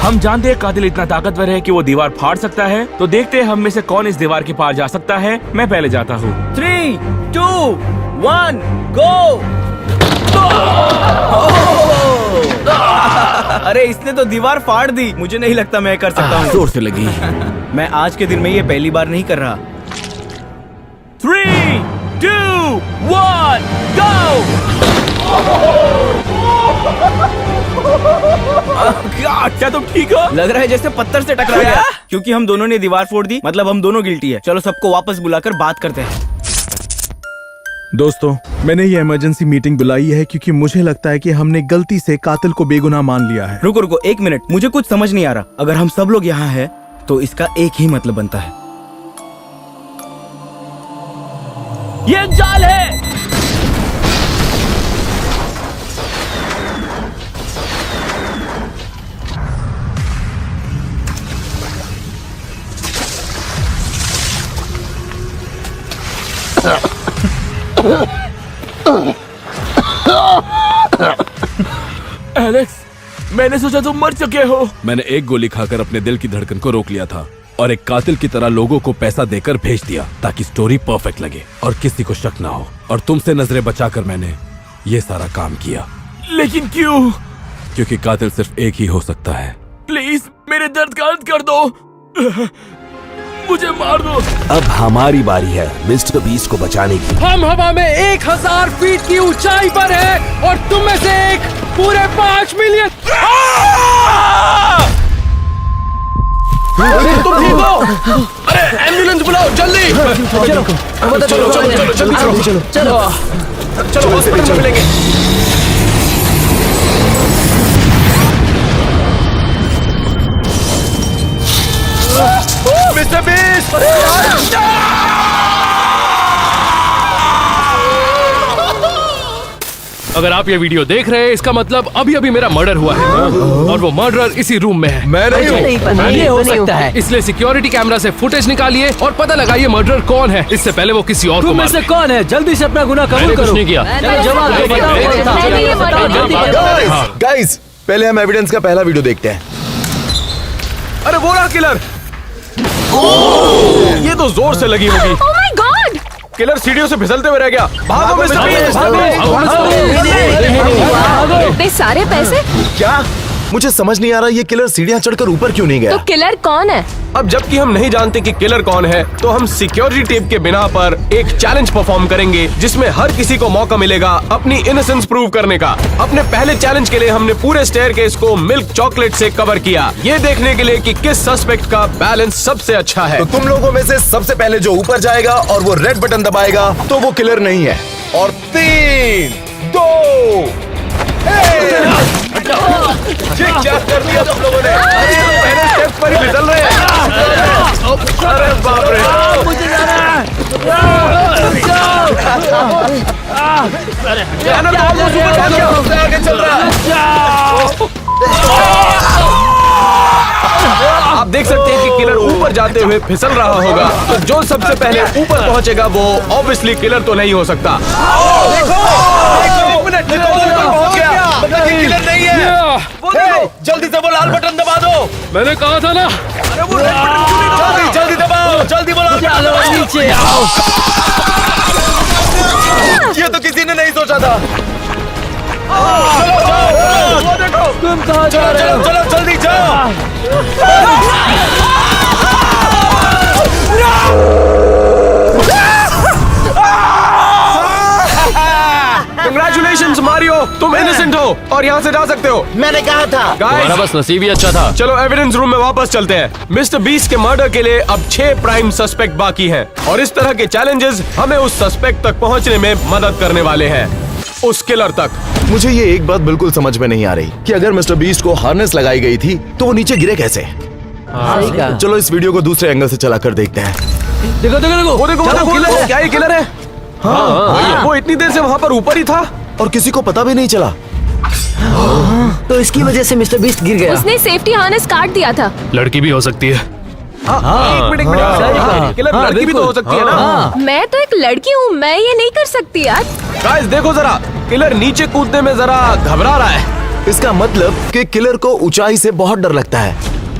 हम जानते हैं कातिल इतना ताकतवर है कि वो दीवार फाड़ सकता है, तो देखते हैं हम में से कौन इस दीवार के पार जा सकता है। मैं पहले जाता हूँ। 3, 2, 1, गो। अरे इसने तो दीवार फाड़ दी। मुझे नहीं लगता मैं कर सकता हूँ। जोर से लगी। मैं आज के दिन में ये पहली बार नहीं कर रहा। 3, 2, 1, go! क्या तुम ठीक हो? लग रहा है जैसे पत्थर से टकरा गया। क्योंकि हम दोनों ने दीवार फोड़ दी, मतलब हम दोनों गिल्टी है। चलो सबको वापस बुलाकर बात करते हैं। दोस्तों, मैंने ये इमरजेंसी मीटिंग बुलाई है क्योंकि मुझे लगता है कि हमने गलती से कातिल को बेगुनाह मान लिया है। रुको रुको 1 मिनट, मुझे कुछ समझ नहीं आ रहा। अगर हम सब लोग यहाँ हैं, तो इसका एक ही मतलब बनता है, ये एक जाल है। एलेक्स, मैंने सोचा तुम मर चुके हो। मैंने एक गोली खाकर अपने दिल की धड़कन को रोक लिया था और एक कातिल की तरह लोगों को पैसा देकर भेज दिया ताकि स्टोरी परफेक्ट लगे और किसी को शक ना हो। और तुमसे नजरें बचाकर मैंने ये सारा काम किया। लेकिन क्यों? क्योंकि कातिल सिर्फ एक ही हो सकता है। प्लीज मेरे दर्द का अंत कर दो। मुझे मार दो। अब हमारी बारी है मिस्टर बीस्ट को बचाने की। हम हवा में 1000 फीट की ऊंचाई पर है और तुम में से एक पूरे 5 मिलियन। तुम ठीक हो? अरे एम्बुलेंस बुलाओ जल्दी। चलो चलो चलो जल्दी चलो चलो चलो हॉस्पिटल में मिलेंगे। Mister beast! अगर आप ये वीडियो देख रहे हैं, इसका मतलब अभी अभी मेरा मर्डर हुआ है और वो मर्डरर इसी रूम में है। मैं नहीं हूँ। ये हो सकता है। इसलिए सिक्योरिटी कैमरा से फुटेज निकालिए और पता लगाइए मर्डरर कौन है। इससे पहले वो किसी और को मार दे। कौन है? जल्दी से अपना गुनाह कबूल करो। कुछ नहीं किया। गाइस, पहले हम एविडेंस का पहला वीडियो देखते हैं। अरे वो रहा किलर। ये तो जोर से लगी होगी। Oh my God! किलर सीढ़ियों से फिसलते हुए रह गया। भागो मिस्टर बीस्ट! इतने सारे पैसे? क्या? मुझे समझ नहीं आ रहा ये किलर सीढ़ियां चढ़कर ऊपर क्यों नहीं गया। तो किलर कौन है? अब जबकि हम नहीं जानते कि किलर कौन है, तो हम सिक्योरिटी टेप के बिना पर एक चैलेंज परफॉर्म करेंगे जिसमें हर किसी को मौका मिलेगा अपनी इनोसेंस प्रूव करने का। अपने पहले चैलेंज के लिए हमने पूरे स्टेयरकेस को मिल्क चॉकलेट से कवर किया, ये देखने के लिए कि किस सस्पेक्ट का बैलेंस सबसे अच्छा है। तो तुम लोगों में से सबसे पहले जो ऊपर जाएगा और वो रेड बटन दबाएगा तो वो किलर नहीं है। और 3, 2, क्या कर दिया तुम लोगों ने? पहले स्टेप पर ही फिसल रहे हैं। अरे बाप रे! आगे चल रहा है। आप देख सकते हैं कि किलर ऊपर जाते हुए फिसल रहा होगा, तो जो सबसे पहले ऊपर पहुंचेगा वो ऑब्वियसली किलर तो नहीं हो सकता। एक मिनट, पहुंच गया। किलर नहीं है। जल्दी से वो लाल बटन दबा दो। मैंने कहा था ना। अरे वो रेड बटन क्यों नहीं दबाओ? जल्दी दबाओ, जल्दी बोलो। नीचे आओ। ये तो किसी ने नहीं सोचा था। चलो जाओ, वो देखो। तुम कहाँ जा रहे हो? चलो जल्दी जाओ। Congratulations मारियो, तुम इनोसेंट हो और यहाँ से जा सकते हो। मैंने कहा था। Guys, बस नसीब ही अच्छा था। चलो एविडेंस रूम में वापस चलते हैं। मिस्टर बीस्ट के मर्डर के लिए अब 6 प्राइम सस्पेक्ट बाकी हैं और इस तरह के चैलेंजेस हमें उस सस्पेक्ट तक पहुंचने में मदद करने वाले हैं, उस किलर तक। मुझे ये एक बात बिल्कुल समझ में नहीं आ रही कि अगर मिस्टर बीस्ट को हार्नेस लगाई गई थी तो वो नीचे गिरे कैसे? चलो इस वीडियो को दूसरे एंगल से चलाकर देखते हैं। देखो देखो देखो, वो देखो किलर है। क्या ये किलर है? हाँ, वो इतनी देर से वहाँ पर ऊपर ही था और किसी को पता भी नहीं चला। तो इसकी वजह से मिस्टर बीस्ट गिर गया। उसने सेफ्टी हार्नेस काट दिया था। लड़की भी हो सकती है। एक मिनट किलर लड़की भी तो हो सकती है ना। मैं तो एक लड़की हूँ, मैं ये नहीं कर सकती यार। गाइस देखो जरा, किलर नीचे कूदने में जरा घबरा रहा है। इसका मतलब कि किलर को ऊंचाई से बहुत डर लगता है।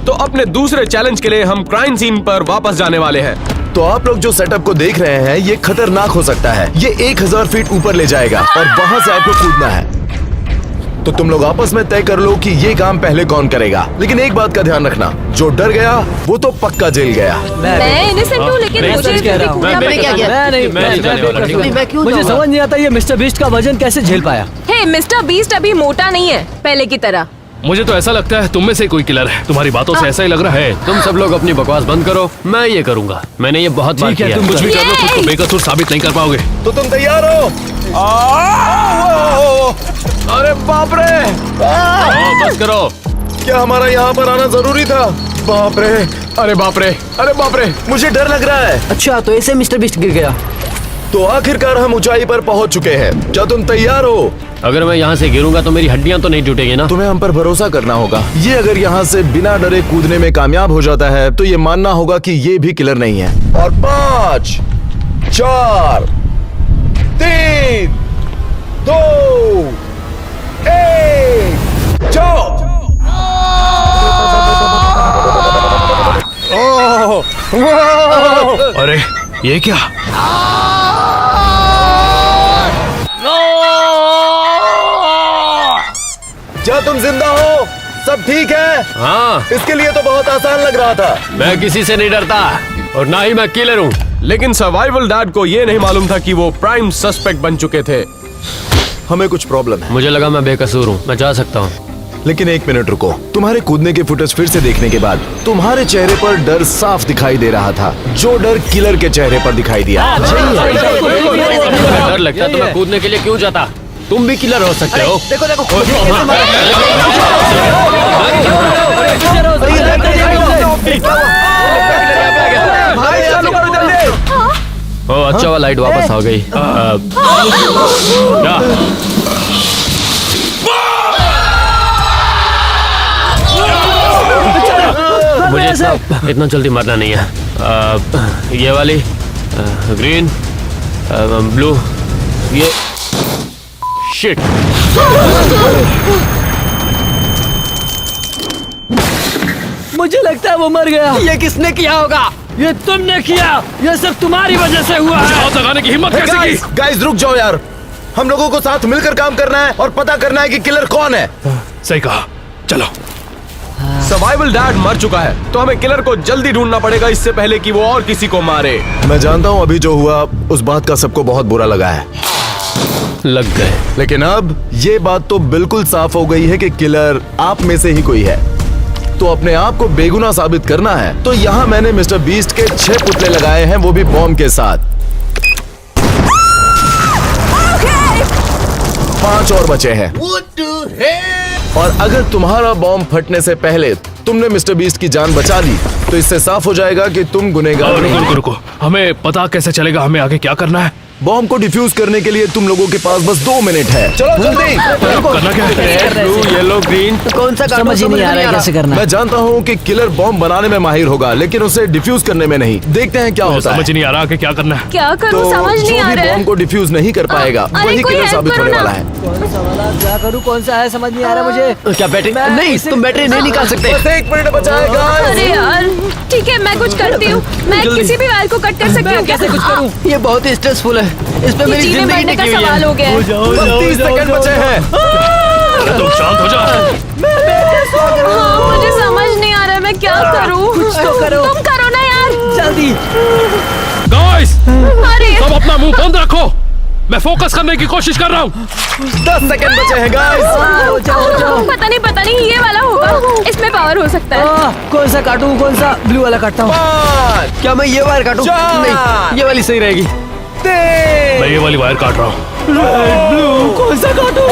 तो अपने दूसरे चैलेंज के लिए हम क्राइम सीन पर वापस जाने वाले हैं। तो आप लोग जो सेटअप को देख रहे हैं ये खतरनाक हो सकता है। ये 1000 फीट ऊपर ले जाएगा और वहां से आपको कूदना है। तो तुम लोग आपस में तय कर लो कि ये काम पहले कौन करेगा। लेकिन एक बात का ध्यान रखना, जो डर गया वो तो पक्का जेल गया। मैं इनोसेंट हूँ, लेकिन मुझे मुझे समझ नहीं आता ये मिस्टर बीस्ट का वजन कैसे झेल पाया। हे, मिस्टर बीस्ट अभी मोटा नहीं है पहले की तरह। मुझे तो ऐसा लगता है तुम में से कोई किलर है। तुम्हारी बातों से ऐसा ही लग रहा है। तुम सब लोग अपनी बकवास बंद करो, मैं ये करूंगा। मैंने ये बहुत बार किया। तुम कुछ भी कर लो, खुद को बेकसूर साबित नहीं कर पाओगे। तो तुम तैयार हो? अरे बाप रे! बस करो। क्या हमारा यहाँ पर आना जरूरी था? बाप रे! अरे बाप रे! अरे बाप रे! मुझे डर लग रहा है। अच्छा, तो ऐसे मिस्टर बीस्ट गिर गया। तो आखिरकार हम ऊंचाई पर पहुंच चुके हैं। क्या तुम तैयार हो? अगर मैं यहाँ से गिरूंगा तो मेरी हड्डियां तो नहीं टूटेगी ना? तुम्हें हम पर भरोसा करना होगा। ये अगर यहाँ से बिना डरे कूदने में कामयाब हो जाता है तो ये मानना होगा कि ये भी किलर नहीं है। और 5, 4, 3, 2, 1, जाओ। अरे ये क्या? क्या तुम जिंदा हो? सब ठीक है? हाँ, इसके लिए तो बहुत आसान लग रहा था। मैं किसी से नहीं डरता और ना ही मैं किलर हूँ। लेकिन सर्वाइवल डैड को ये नहीं मालूम था कि वो प्राइम सस्पेक्ट बन चुके थे। हमें कुछ प्रॉब्लम है। मुझे लगा मैं बेकसूर हूँ, मैं जा सकता हूँ। लेकिन एक मिनट रुको। तुम्हारे कूदने के फुटेज फिर से देखने के बाद तुम्हारे चेहरे पर डर साफ दिखाई दे रहा था। जो डर किलर के चेहरे पर दिखाई दिया। डर लगता तो मैं कूदने के लिए क्यों जाता? तुम भी किलर हो सकते हो। देखो देखो, ओ अच्छा हुआ लाइट वापस आ गई। क्या? मुझे इतना जल्दी मरना नहीं है। ये वाली ग्रीन, ब्लू, ये शिट। मुझे लगता है वो मर गया। ये किसने किया होगा? ये तुमने किया। ये सब तुम्हारी वजह से हुआ है। आग लगाने की हिम्मत कैसे की? गाइस रुक जाओ यार। हम लोगों को साथ मिलकर काम करना है और पता करना है कि किलर कौन है। सही कहा, चलो। सर्वाइवल डैड मर चुका है तो हमें किलर को जल्दी ढूंढना पड़ेगा इससे पहले कि वो और किसी को मारे। मैं जानता हूँ अभी जो हुआ उस बात का सबको बहुत बुरा लगा है। लग गए। लेकिन अब ये बात तो बिल्कुल साफ हो गई है कि किलर आप में से ही कोई है। तो अपने आप को बेगुनाह साबित करना है। तो यहाँ मैंने मिस्टर बीस्ट के 6 पुतले लगाए हैं, वो भी बॉम्ब के साथ। 5 और बचे हैं। और अगर तुम्हारा बॉम्ब फटने से पहले तुमने मिस्टर बीस्ट की जान बचा ली तो इससे साफ हो जाएगा कि तुम गुनहगार नहीं। रुको रुको, हमें पता कैसे चलेगा हमें आगे क्या करना है? बॉम्ब को डिफ्यूज करने के लिए तुम लोगों के पास बस 2 मिनट है। चलो जल्दी। करना क्या है? Blue, yellow, green. कौन सा समझ ही नहीं आ रहा है कैसे करना है। मैं जानता हूँ कि किलर बॉम्ब बनाने में माहिर होगा लेकिन उसे डिफ्यूज करने में नहीं। देखते हैं क्या होता है। समझ नहीं आ रहा कि क्या करना है। क्या करूँ, समझ नहीं आ जो भी रहा है। बॉम्ब को डिफ्यूज नहीं कर पाएगा वही किलर साबित होने वाला है। क्या करूँ, कौन सा है समझ नहीं आ रहा मुझे। क्या बैटरी नहीं? तुम बैटरी नहीं निकाल सकते। बस 1 मिनट बचा है गाइस। अरे यार, ठीक है मैं कुछ करती हूँ। मैं किसी भी वायर को कट कर सकती हूँ। कैसे कुछ करूँ? ये बहुत ही स्ट्रेसफुल है। इस पे मेरी जीने मरने का सवाल हो गया है। 30 सेकंड बचे हैं। तुम शांत हो जाओ। हाँ, मुझे समझ नहीं आ रहा है मैं क्या करूँ। कुछ तो करो। तुम करो ना यार, जल्दी। गाइस, अरे सब अपना मुंह बंद रखो। मैं फोकस करने की कोशिश कर रहा हूँ। 10 सेकंड बचे हैं गाइस। जाओ। पता नहीं ये वाला होगा, इसमें पावर हो सकता है। कौन सा काटूं, कौन सा? ब्लू वाला काटता हूँ। 5, क्या मैं ये वायर काटूं? 4, नहीं, ये वाली सही रहेगी। 3, मैं ये वाली वायर काट रहा हूँ। ब्लू कौन सा काटूं?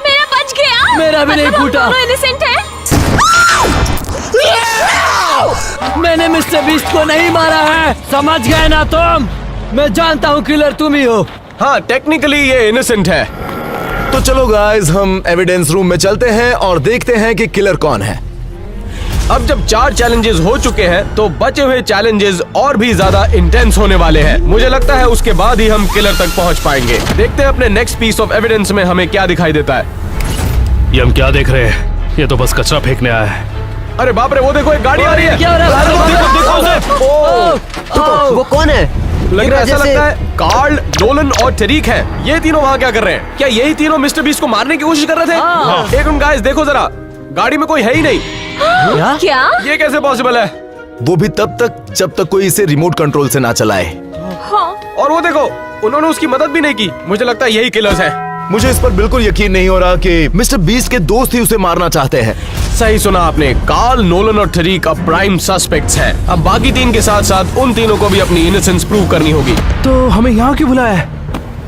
मेरा बच गया। मेरा भी नहीं फूटा। इनोसेंट है। मैंने मिस्टर बीस्ट को नहीं मारा है, समझ गए ना तुम? मैं जानता हूँ किलर तुम ही हो। हाँ, टेक्निकली ये इनोसेंट है। तो चलो गाइस, हम एविडेंस रूम में चलते हैं और देखते हैं कि किलर कौन है। अब जब 4 चैलेंजेस हो चुके हैं तो बचे हुए चैलेंजेस और भी ज्यादा इंटेंस होने वाले हैं। मुझे लगता है उसके बाद ही हम किलर तक पहुंच पाएंगे। देखते हैं अपने नेक्स्ट पीस ऑफ एविडेंस में हमें क्या दिखाई देता है। ये हम क्या देख रहे हैं? ये तो बस कचरा फेंकने आया है। अरे बाप रे, वो देखो एक गाड़ी आ रही है। क्या हो रहा है? वो कौन है? लग रहा है, ऐसा लगता है कार्ल, नोलन और टरीक हैं। ये तीनों वहाँ क्या कर रहे हैं? क्या यही तीनों मिस्टर बीस्ट को मारने की कोशिश कर रहे थे? एक मिनट गाइस, देखो जरा, गाड़ी में कोई है ही नहीं। क्या? ये कैसे पॉसिबल है? वो भी तब तक जब तक कोई इसे रिमोट कंट्रोल से ना चलाए। और वो देखो, उन्होंने उसकी मदद भी नहीं की। मुझे लगता है यही किलर्स हैं। मुझे इस पर बिल्कुल यकीन नहीं हो रहा कि मिस्टर बीस्ट के दोस्त ही उसे मारना चाहते हैं। सही सुना आपने, कार्ल, नोलन और टरीक अब प्राइम सस्पेक्ट्स हैं। अब बाकी 3 के साथ साथ उन तीनों को भी अपनी इनोसेंस प्रूव करनी होगी। तो हमें यहाँ क्यों बुलाया है?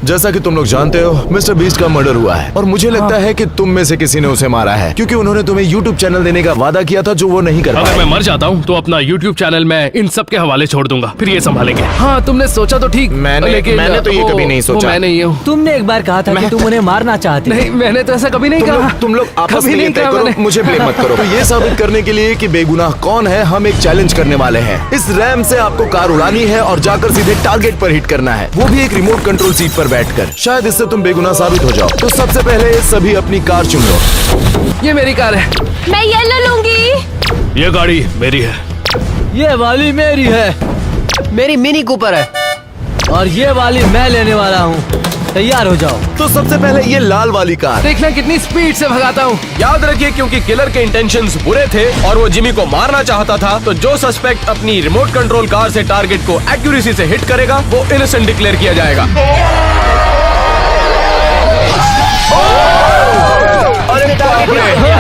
जैसा कि तुम लोग जानते हो, मिस्टर बीस्ट का मर्डर हुआ है और मुझे लगता है कि तुम में से किसी ने उसे मारा है, क्योंकि उन्होंने तुम्हें YouTube चैनल देने का वादा किया था जो वो नहीं कर अगर पाए। मैं मर जाता हूँ तो अपना YouTube चैनल मैं इन सब के हवाले छोड़ दूंगा, फिर ये संभालेंगे। हाँ, तुमने सोचा तो ठीक। मैंने तो ये कभी नहीं सोचा। मैं नहीं हूँ। तुमने एक बार कहा था कि तुम उन्हें मारना चाहते। नहीं, मैंने तो ऐसा कभी नहीं कहा। तुम लोग आपस कभी में ये नहीं तय कहा करो, मैंने। मुझे ब्लेम मत करो। तो ये साबित करने के लिए कि बेगुनाह कौन है, हम एक चैलेंज करने वाले हैं। इस रैम से आपको कार उड़ानी है और जाकर सीधे टारगेट पर हिट करना है, वो भी एक रिमोट कंट्रोल सीट पर बैठकर। शायद इससे तुम बेगुनाह साबित हो जाओ। तो सबसे पहले सभी अपनी कार चुन लो। ये मेरी कार है। मैं येलो लूंगी। ये गाड़ी मेरी है। ये वाली मेरी है। मेरी मिनी कूपर है। और ये वाली मैं लेने वाला हूँ। तैयार हो जाओ। तो सबसे पहले ये लाल वाली कार। देखना कितनी स्पीड से भगाता हूँ। याद रखिए, क्योंकि किलर के इंटेंशंस बुरे थे और वो जिमी को मारना चाहता था, तो जो सस्पेक्ट अपनी रिमोट कंट्रोल कार से टारगेट को एक्यूरेसी से हिट करेगा वो इनोसेंट डिक्लेयर किया जाएगा।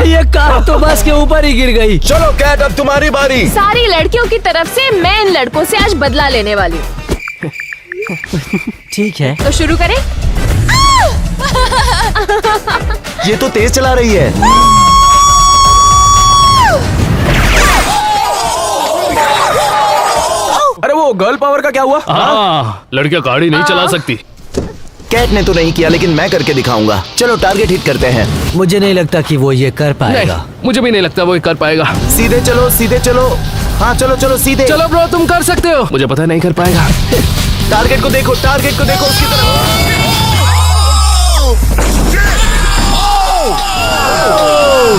ये कार तो बस के ऊपर ही गिर गई। चलो कैट, अब तुम्हारी बारी। सारी लड़कियों की तरफ से मैं इन लड़कों से आज बदला लेने वाली हूँ। ठीक है, तो शुरू करें। ये तो तेज चला रही है। अरे वो गर्ल पावर का क्या हुआ? हाँ, लड़कियां गाड़ी नहीं चला सकती। कैट ने तो नहीं किया, लेकिन मैं करके दिखाऊंगा। चलो टारगेट हिट करते हैं। मुझे नहीं लगता कि वो ये कर पाएगा। मुझे भी नहीं लगता वो ये कर पाएगा। सीधे चलो, सीधे चलो। हाँ, चलो चलो सीधे। चलो ब्रो, तुम कर सकते हो। मुझे पता नहीं कर पाएगा। टारगेट को देखो, टारगेट को देखो, उसकी तरफ।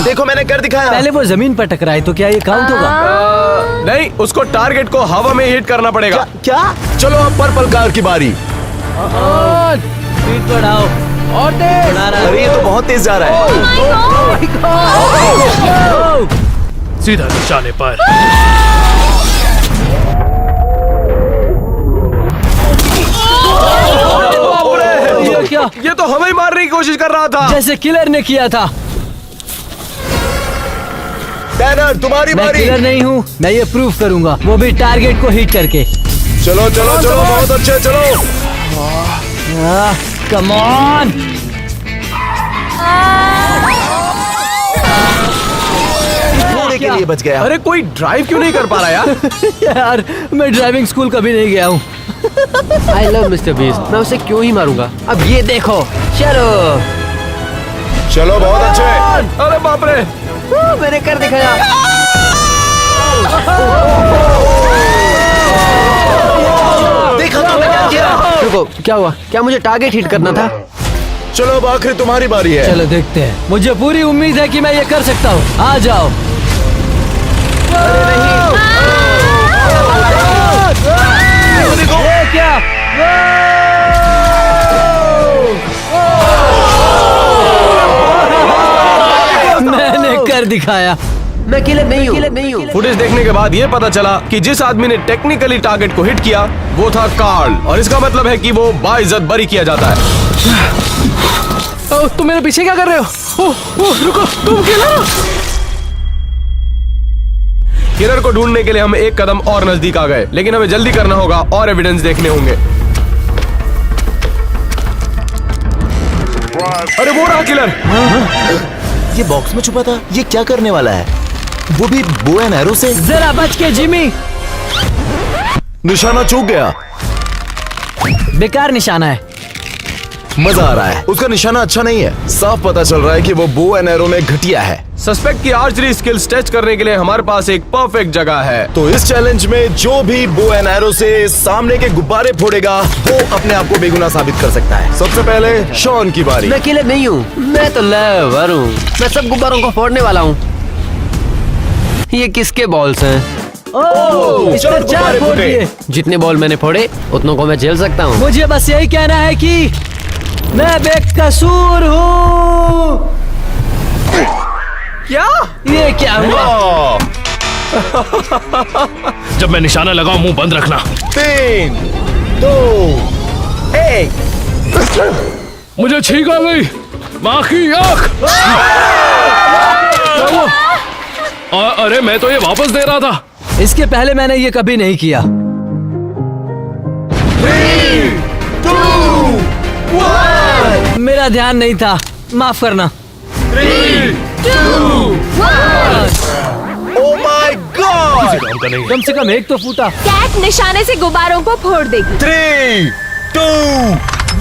देखो, मैंने कर दिखाया। पहले वो जमीन पर टकराए तो क्या ये काउंट होगा? नहीं, उसको टारगेट को हवा में हिट करना पड़ेगा। क्या? चलो अब पर्पल कार की बारी। स्पीड बढ़ाओ। और तेज। अरे ये तो बहुत तेज जा रहा है। सीधा निशाने पर। क्या? ये तो हमें ही मारने की कोशिश कर रहा था, जैसे किलर ने किया था। टैनर, तुम्हारी मैं बारी। किलर नहीं हूँ, मैं ये प्रूव करूंगा, वो भी टारगेट को हिट करके। चलो चलो चलो, बहुत अच्छे, चलो। Come on. थोड़े के लिए बच गया। अरे कोई ड्राइव क्यों नहीं कर पा रहा यार? यार, मैं ड्राइविंग स्कूल कभी नहीं गया हूँ। आई लव मिस्टर बीस्ट, मैं उसे क्यों ही मारूंगा? अब ये देखो, चलो। चलो, बहुत अच्छे। अरे बाप रे, मैंने कर दिखाया। देखा तुमने क्या किया? रुको, क्या हुआ? क्या मुझे टारगेट हिट करना था? चलो अब आखिरी तुम्हारी बारी है। चलो देखते हैं। मुझे पूरी उम्मीद है कि मैं ये कर सकता हूँ। आ जाओ। अरे नहीं। ये क्या? मैंने कर दिखाया। मैं किलर नहीं हूँ। फुटेज देखने के बाद ये पता चला कि जिस आदमी ने टेक्निकली टारगेट को हिट किया वो था कार्ल, और इसका मतलब है कि वो बाइज्जत बरी किया जाता है। तुम मेरे पीछे क्या कर रहे हो? रुको, तुम किलर हो? किलर को ढूंढने के लिए हम एक कदम और नजदीक आ गए, लेकिन हमें जल्दी करना होगा और एविडेंस देखने होंगे। अरे वो रहा किलर। ये बॉक्स में छुपा था। ये क्या करने वाला है? वो भी बो एंड एरो से। जरा बच के जिमी। निशाना चूक गया। बेकार निशाना है। मजा आ रहा है। उसका निशाना अच्छा नहीं है। साफ पता चल रहा है कि वो बो एंड एरो में घटिया है। सस्पेक्ट की आर्चरी स्किल्स टेस्ट करने के लिए हमारे पास एक परफेक्ट जगह है। तो इस चैलेंज में जो भी बो एंड एरो से सामने के गुब्बारे फोड़ेगा वो अपने आप को बेगुनाह साबित कर सकता है। सबसे पहले शॉन की बारी। मैं किलर नहीं हूँ, मैं तो लेवर हूँ। मैं सब गुब्बारों को फोड़ने वाला हूँ। ये किसके बॉल्स हैं? चलो गुब्बारे फूटे। जितने बॉल मैंने फोड़े उतनों को मैं झेल सकता हूँ। मुझे बस यही कहना है कि मैं बेकसूर हूँ। क्या? ये क्या हुआ? जब मैं निशाना लगाऊं मुंह बंद रखना। 3, 2, 1। मुझे छींक आ गई। माँ की आँख। अरे मैं तो ये वापस दे रहा था। इसके पहले मैंने ये कभी नहीं किया। 3, 2, 1। मेरा ध्यान नहीं था, माफ करना। 3, 2, 1। Oh my God! कम से कम एक तो फूटा। कैट निशाने से गुब्बारों को फोड़ देगी। 3, 2,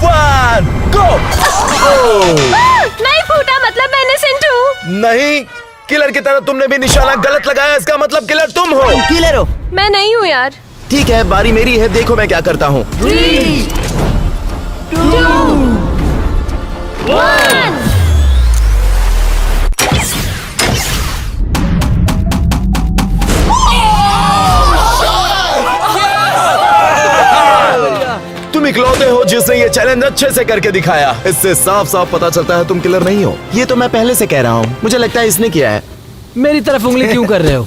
1, go! नहीं फूटा, मतलब मैं इनोसेंट हूँ। नहीं, किलर की तरह तुमने भी निशाना गलत लगाया। इसका मतलब किलर तुम हो। किलर हो? मैं नहीं हूँ यार। ठीक है, बारी मेरी है। देखो मैं क्या करता हूँ। 3, 2, 1। तुम इकलौते हो जिसने ये चैलेंज अच्छे से करके दिखाया। इससे साफ साफ पता चलता है तुम किलर नहीं हो। ये तो मैं पहले से कह रहा हूँ। मुझे लगता है इसने किया है। मेरी तरफ उंगली क्यों कर रहे हो?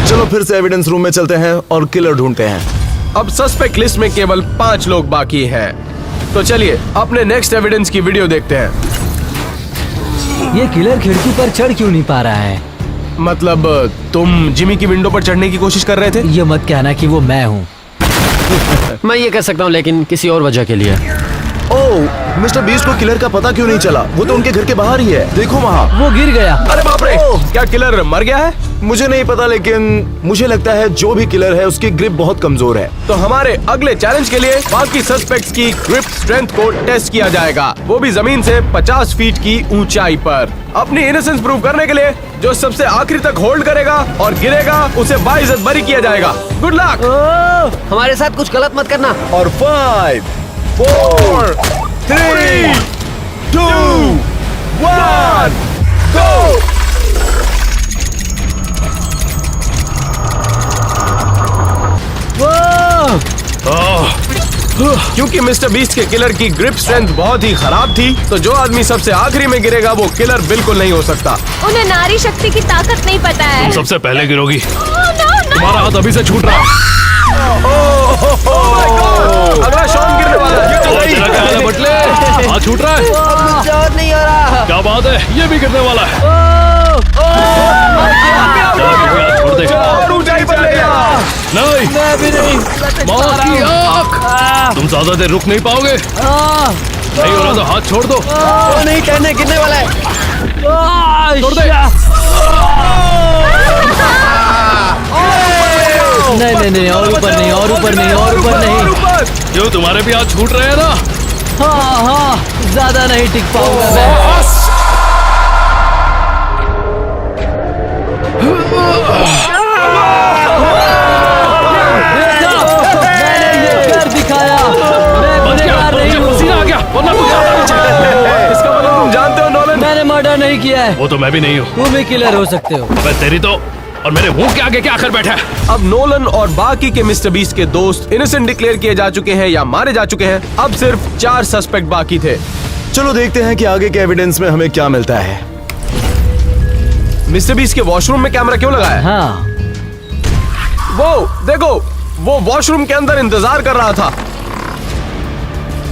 चलो फिर से एविडेंस रूम में चलते हैं और किलर ढूंढते हैं। अब सस्पेक्ट लिस्ट में केवल 5 लोग बाकी हैं। तो चलिए अपने नेक्स्ट एविडेंस की वीडियो देखते हैं। ये किलर खिड़की पर चढ़ क्यों नहीं पा रहा है? मतलब तुम जिमी की विंडो पर चढ़ने की कोशिश कर रहे थे? ये मत कहना कि वो मैं हूँ। मैं ये कह सकता हूँ, लेकिन किसी और वजह के लिए। ओह, मिस्टर बीस्ट को किलर का पता क्यों नहीं चला? वो तो उनके घर के बाहर ही है। देखो वहाँ। वो गिर गया। अरे बाप रे! क्या किलर मर गया है? मुझे नहीं पता, लेकिन मुझे लगता है जो भी किलर है उसकी ग्रिप बहुत कमजोर है। तो हमारे अगले चैलेंज के लिए बाकी सस्पेक्ट्स की ग्रिप स्ट्रेंथ को टेस्ट किया जाएगा, वो भी जमीन से 50 फीट की ऊंचाई पर। अपनी इनोसेंस प्रूव करने के लिए जो सबसे आखिरी तक होल्ड करेगा और गिरेगा उसे बाइज्जत बरी किया जाएगा। Good luck. हमारे साथ कुछ गलत मत करना। और 5, 4, 3, 2, 1, go! क्योंकि मिस्टर बीस्ट के किलर की ग्रिप स्ट्रेंथ बहुत ही खराब थी, तो जो आदमी सबसे आखिरी में गिरेगा वो किलर बिल्कुल नहीं हो सकता। उन्हें नारी शक्ति की ताकत नहीं पता है। सबसे पहले गिरोगी। तुम्हारा हाथ अभी से छूट रहा है। अगला शॉन गिरने वाला है। बटले, हाथ छूट रहा है। और नहीं हो रहा। क्या बात है, ये भी गिरने वाला है। छोड़ दे। और ऊंचाई पर ले जा। नहीं, मैं भी नहीं। माँ की आँख। तुम ज्यादा देर रुक नहीं पाओगे। नहीं हो रहा तो हाथ छोड़ दो। वो नहीं कहने गिरने वाला है। छोड़ दे। नहीं नहीं, और ऊपर नहीं, और ऊपर नहीं, और ऊपर नहीं। क्यों, तुम्हारे भी हाथ छूट रहे हैं ना? हाँ हाँ, ज्यादा नहीं टिक पाऊंगा मैं। मैंने ये कर दिखाया। मैं गुनहगार नहीं हूँ। आ गया, वरना कुछ इसका मतलब तुम जानते हो नोलन? मैंने मर्डर नहीं किया है। वो तो मैं भी नहीं हूँ। तुम भी किलर हो सकते हो। मैं तेरी तो, और मेरे मुंह के आगे क्या आकर बैठा है? अब नोलन और बाकी के मिस्टर बीस्ट के दोस्त इनोसेंट डिक्लेयर किए जा चुके हैं या मारे जा चुके हैं। अब सिर्फ 4 सस्पेक्ट बाकी थे। चलो देखते हैं कि आगे के एविडेंस में हमें क्या मिलता है। मिस्टर बीस्ट के वॉशरूम में कैमरा क्यों लगाया है? हाँ, वो देखो, वो वॉशरूम के अंदर इंतजार कर रहा था।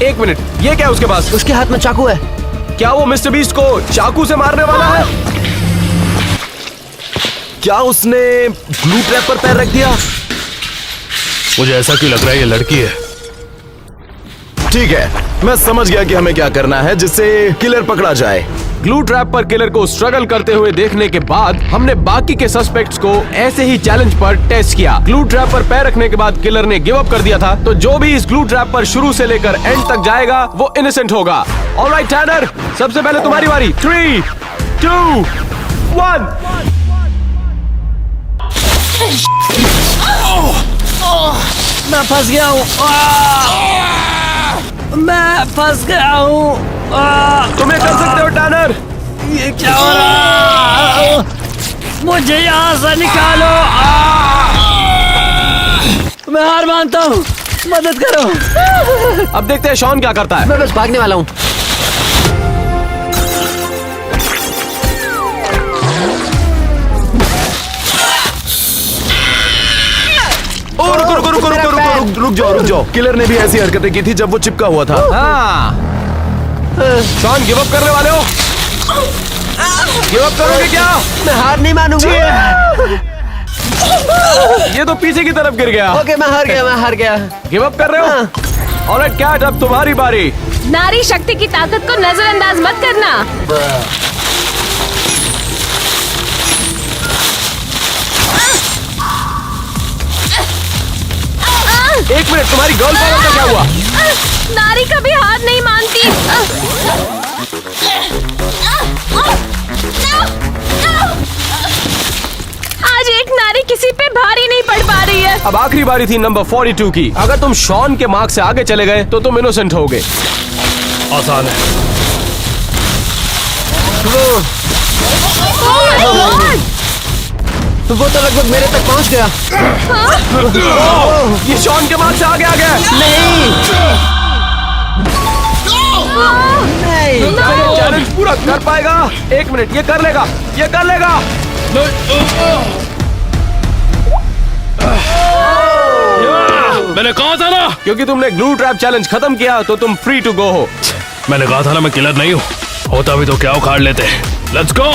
1 मिनट, ये क्या है उसके पास? उसके हाथ में चाकू है। क्या वो मिस्टर बीस्ट को चाकू से मारने वाला है? क्या उसने ब्लू ट्रैप पर पैर रख दिया? मुझे ऐसा क्यों लग रहा है ये लड़की है। ठीक है, मैं समझ गया कि हमें क्या करना है जिससे किलर पकड़ा जाए। ग्लू ट्रैप पर किलर को स्ट्रगल करते हुए देखने के बाद हमने बाकी के सस्पेक्ट्स को ऐसे ही चैलेंज पर टेस्ट किया। ग्लू ट्रैप पर पैर रखने के बाद किलर ने गिव अप कर दिया था, तो जो भी इस ग्लू ट्रैप पर शुरू से लेकर एंड तक जाएगा वो इनोसेंट होगा। ऑलराइट टैनर, सबसे पहले तुम्हारी बारी। 3, 2, 1। मैं फंस गया हूँ, मैं फंस गया हूँ। तुम्हें कर सकते हो टैनर। ये क्या हो रहा है? मुझे यहाँ से निकालो। मैं हार मानता हूँ, मदद करो। अब देखते हैं शॉन क्या करता है। मैं बस भागने वाला हूँ। रुक जाओ। किलर ने भी ऐसी हरकतें की थी जब वो चिपका हुआ था। हाँ। शॉन गिव अप करने वाले हो? गिव अप करोगे क्या? मैं हार नहीं मानूंगा। ये तो पीछे की तरफ गिर गया। ओके, मैं हार गया। गिव अप कर रहे हो? ऑलराइट कैट, अब तुम्हारी बारी। नारी शक्ति की ताकत को नजरअंदाज मत करना। एक मिनट, तुम्हारी गर्ल पावर का क्या हुआ? नारी कभी हार नहीं मानती। आज एक नारी किसी पे भारी नहीं पड़ पा रही है। अब आखिरी बारी थी नंबर 42 की। अगर तुम शॉन के मार्क से आगे चले गए तो तुम इनोसेंट होगे। आसान है। वो तो लगभग मेरे तक पहुंच गया। ये शॉन के मार्क से आगे आ गया। नहीं। चैलेंज पूरा कर पाएगा? एक मिनट, ये कर लेगा। मैंने कहा था ना, क्योंकि तुमने ग्लू ट्रैप चैलेंज खत्म किया तो तुम फ्री टू गो हो। मैंने कहा था ना मैं किलर नहीं हूँ। होता भी तो क्या उखाड़ लेते। Let's go.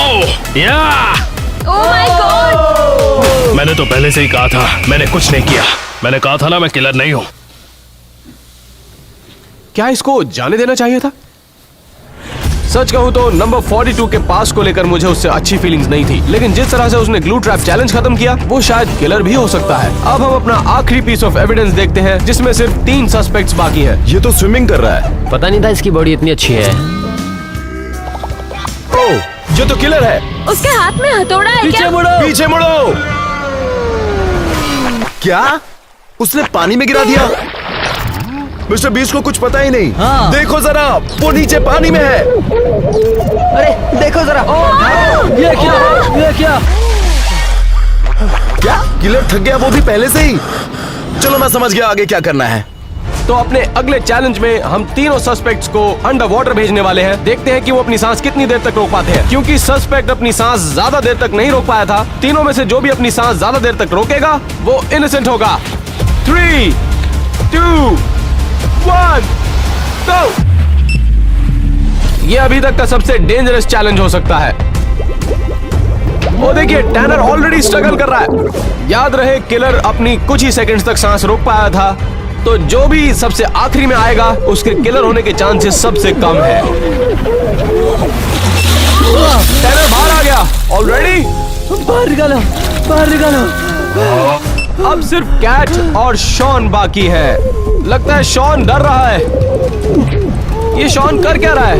Oh my God! मैंने तो पहले से ही कहा था, मैंने कुछ नहीं किया। मैंने कहा था ना मैं किलर नहीं हूँ। क्या इसको जाने देना चाहिए था? सच कहूँ तो नंबर 42 के पास को लेकर मुझे उससे अच्छी फीलिंग्स नहीं थी, लेकिन जिस तरह से उसने ग्लू ट्रैप चैलेंज खत्म किया वो शायद किलर भी हो सकता है। अब हम अपना आखिरी पीस ऑफ एविडेंस देखते हैं, जिसमें सिर्फ 3 सस्पेक्ट्स बाकी हैं। ये तो स्विमिंग कर रहा है। पता नहीं था इसकी बॉडी इतनी अच्छी है। ओह, ये तो किलर है। उसके हाथ में हथौड़ा है क्या? पीछे मुड़ो। क्या उसने पानी में गिरा दिया? मिस्टर बीस्ट को कुछ पता ही नहीं। हाँ। देखो जरा, वो नीचे पानी में है। अरे देखो जरा। ये क्या? क्या किलर थक गया, वो भी पहले से ही? चलो मैं समझ गया आगे क्या करना है। तो अपने अगले चैलेंज में हम तीनों सस्पेक्ट्स को अंडर वाटर भेजने वाले हैं। देखते हैं कि वो अपनी सांस कितनी देर तक रोक पाते हैं। क्योंकि सस्पेक्ट अपनी सांस ज्यादा देर तक नहीं रोक पाया था, तीनों में से जो भी अपनी सांस ज्यादा देर तक रोकेगा वो इनोसेंट होगा। 3, 2, 1, go! ये अभी तक का सबसे डेंजरस चैलेंज हो सकता है। वो देखिए, टैनर ऑलरेडी स्ट्रगल कर रहा है। याद रहे, किलर अपनी कुछ ही सेकंड्स तक सांस रोक पाया था, तो जो भी सबसे आखिरी में आएगा उसके किलर होने के चांसेस सबसे कम है। टैनर बाहर आ गया ऑलरेडी। बाहर निकालो। अब सिर्फ कैट और शॉन बाकी है। लगता है शॉन डर रहा है। ये शॉन कर क्या रहा है?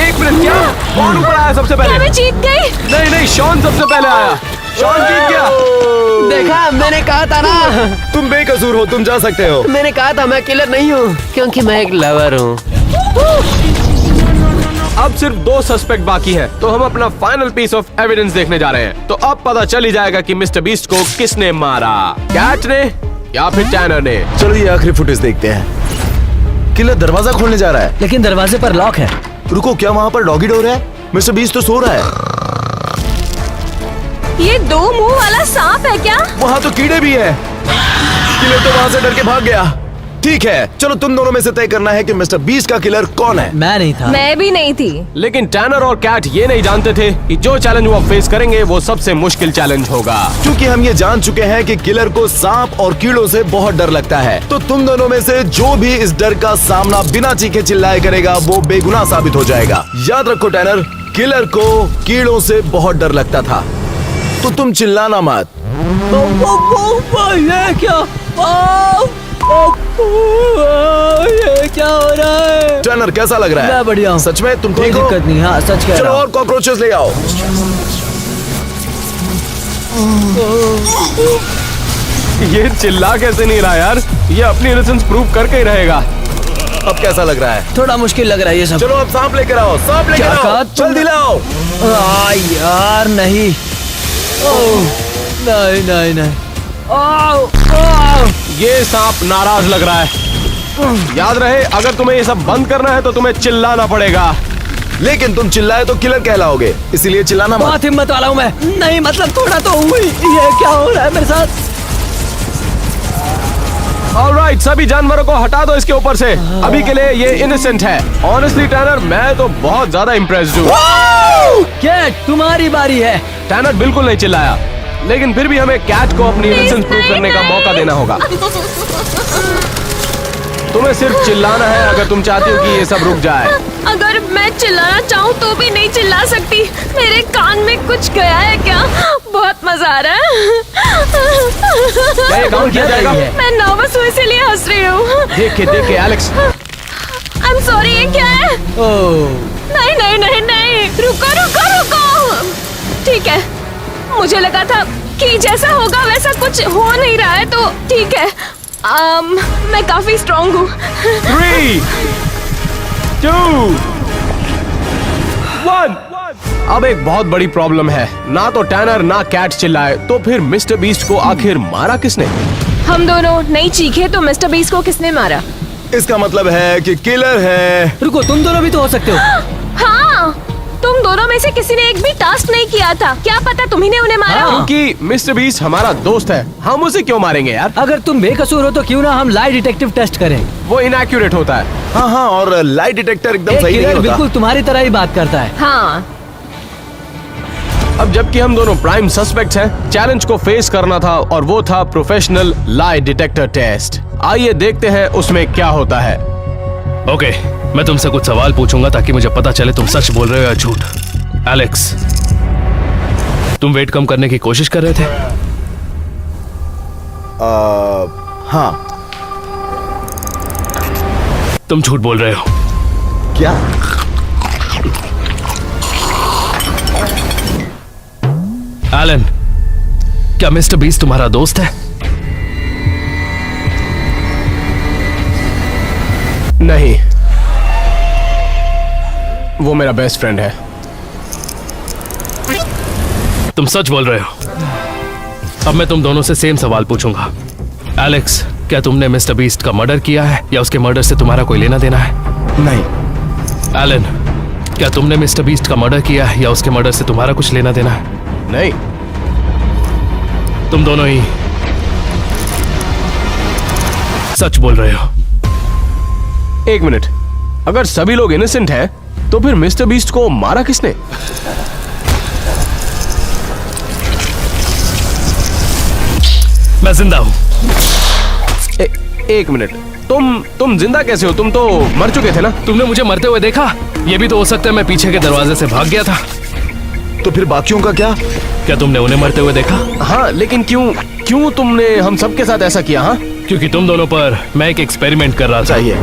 एक मिनट, क्या कौन ऊपर आया सबसे पहले? क्या मैं जीत गई? नहीं, शॉन सबसे पहले आया। शॉन जीत गया। देखा, मैंने कहा था ना। तुम बेकसूर हो, तुम जा सकते हो। मैंने कहा था मैं किलर नहीं हूँ, क्योंकि मैं एक लवर हूँ। अब सिर्फ 2 सस्पेक्ट बाकी हैं, तो हम अपना फाइनल पीस ऑफ एविडेंस देखने जा रहे हैं। तो अब पता चल ही जाएगा कि मिस्टर बीस्ट को किसने मारा, कैट ने या फिर टैनर ने। चलो ये आखिरी फुटेज देखते हैं। किलर दरवाजा खोलने जा रहा है, लेकिन दरवाजे पर लॉक है। रुको, क्या वहाँ पर डॉगी डोर है? मिस्टर बीस्ट तो सो रहा है। ये 2 मुंह वाला सांप है क्या? वहाँ तो कीड़े भी है। किलर तो वहाँ से डर के भाग गया। ठीक है, चलो तुम दोनों में से तय करना है कि मिस्टर बीस्ट का किलर कौन है। मैं नहीं था। मैं भी नहीं थी। लेकिन टैनर और कैट ये नहीं जानते थे कि जो चैलेंज वो फेस करेंगे वो सबसे मुश्किल चैलेंज होगा। क्योंकि हम ये जान चुके हैं कि किलर को सांप और कीड़ों से बहुत डर लगता है, तो तुम दोनों में से जो भी इस डर का सामना बिना चीखे चिल्लाए करेगा वो बेगुनाह साबित हो जाएगा। याद रखो टैनर, किलर को कीड़ों से बहुत डर लगता था, तो तुम चिल्लाना मत। ये क्या? ये क्या हो रहा है? टर्नर कैसा लग रहा है? मैं बढ़िया हूँ। सच में तुम कोई ठीक हो? दिक्कत नहीं। हाँ सच कह चलो रहा हूँ। और कॉकरोचेस ले आओ। ये चिल्ला कैसे नहीं रहा यार? ये अपनी इनोसेंस प्रूव करके ही रहेगा। अब कैसा लग रहा है? थोड़ा मुश्किल लग रहा है ये सब। चलो अब सांप लेकर आओ, सांप लेकर क्या आओ, कहा जल्दी लाओ। यार नहीं। नहीं नहीं नहीं। ये सांप नाराज लग रहा है। याद रहे, अगर तुम्हें ये सब बंद करना है तो तुम्हें चिल्लाना पड़ेगा। लेकिन तुम चिल्लाए तो किलर कहलाओगे, इसीलिए चिल्लाना मत। बहुत हिम्मत वाला हूँ मैं। नहीं मतलब थोड़ा तो हुई। ये क्या हो रहा है मेरे साथ? ऑलराइट, सभी जानवरों को हटा दो इसके ऊपर से। अभी के लिए ये इनोसेंट है। ऑनेस्टली टैनर, मैं तो बहुत ज्यादा इम्प्रेस्ड हूँ। कैट तुम्हारी बारी है। टैनर बिल्कुल नहीं चिल्लाया, लेकिन फिर भी हमें कैट को अपनी इनोसेंस प्रूव करने का मौका देना होगा। तुम्हें सिर्फ चिल्लाना है अगर तुम चाहती हो कि ये सब रुक जाए। अगर मैं चिल्लाना चाहूँ तो भी नहीं चिल्ला सकती। मेरे कान में कुछ गया है क्या? बहुत मजा आ रहा है। क्या ये काउंट किया जाएगा? मैं नर्वस हूँ इसीलिए हंस रही हूँ। देख के एलेक्स। आई एम सॉरी, ये क्या है? नहीं नहीं नहीं नहीं, रुको रुको रुको। ठीक है, मुझे लगा था कि जैसा होगा वैसा कुछ हो नहीं रहा है, तो ठीक है। मैं काफी स्ट्रॉन्ग हूँ। 3, 2, 1। अब एक बहुत बड़ी प्रॉब्लम है, ना तो टैनर ना कैट चिल्लाए, तो फिर मिस्टर बीस्ट को आखिर मारा किसने? हम दोनों नहीं चीखे तो मिस्टर बीस्ट को किसने मारा? इसका मतलब है कि किलर है। रुको, तुम दोनों भी तो हो सकते हो। हाँ, तुम दोनों में से किसी ने एक भी टास्क नहीं किया था। क्या पता तुम्ही ने उन्हें मारा हो। क्योंकि मिस्टर बीस्ट हमारा दोस्त है, हम उसे क्यों मारेंगे यार? अगर तुम बेकसूर हो तो क्यों ना हम लाई डिटेक्टिव टेस्ट करें। वो इनएक्यूरेट होता है। हाँ हाँ, और लाई डिटेक्टर एकदम सही नहीं होता। बिल्कुल तुम्हारी तरह ही बात करता है। हाँ। अब जबकि हम दोनों प्राइम सस्पेक्ट्स हैं, चैलेंज को फेस करना था और वो था प्रोफेशनल लाई डिटेक्टर टेस्ट। आइए देखते हैं उसमें क्या होता है। ओके, मैं तुमसे कुछ सवाल पूछूंगा ताकि मुझे पता चले तुम सच बोल रहे हो या झूठ। एलेक्स, तुम वेट कम करने की कोशिश कर रहे थे? हाँ। तुम झूठ बोल रहे हो। क्या? एलन, क्या मिस्टर बीस्ट तुम्हारा दोस्त है? नहीं, वो मेरा बेस्ट फ्रेंड है। तुम सच बोल रहे हो। अब मैं तुम दोनों से सेम सवाल पूछूंगा। एलेक्स, क्या तुमने मिस्टर बीस्ट का मर्डर किया है या उसके मर्डर से तुम्हारा कोई लेना देना है? नहीं। एलन, क्या तुमने मिस्टर बीस्ट का मर्डर किया है या उसके मर्डर से तुम्हारा कुछ लेना देना है? नहीं। तुम दोनों ही सच बोल रहे हो। एक मिनट, अगर सभी लोग इनोसेंट हैं, तो फिर मिस्टर बीस्ट को मारा किसने? मैं जिंदा हूं। एक मिनट, तुम जिंदा कैसे हो? तुम तो मर चुके थे ना? तुमने मुझे मरते हुए देखा? ये भी तो हो सकता है मैं पीछे के दरवाजे से भाग गया था। तो फिर बाकियों का क्या? क्या तुमने उन्हें मरते हुए देखा? हाँ, लेकिन क्यों तुमने हम सबके साथ ऐसा किया? हाँ, क्योंकि तुम दोनों पर मैं एक एक्सपेरिमेंट कर रहा था। चाहिए।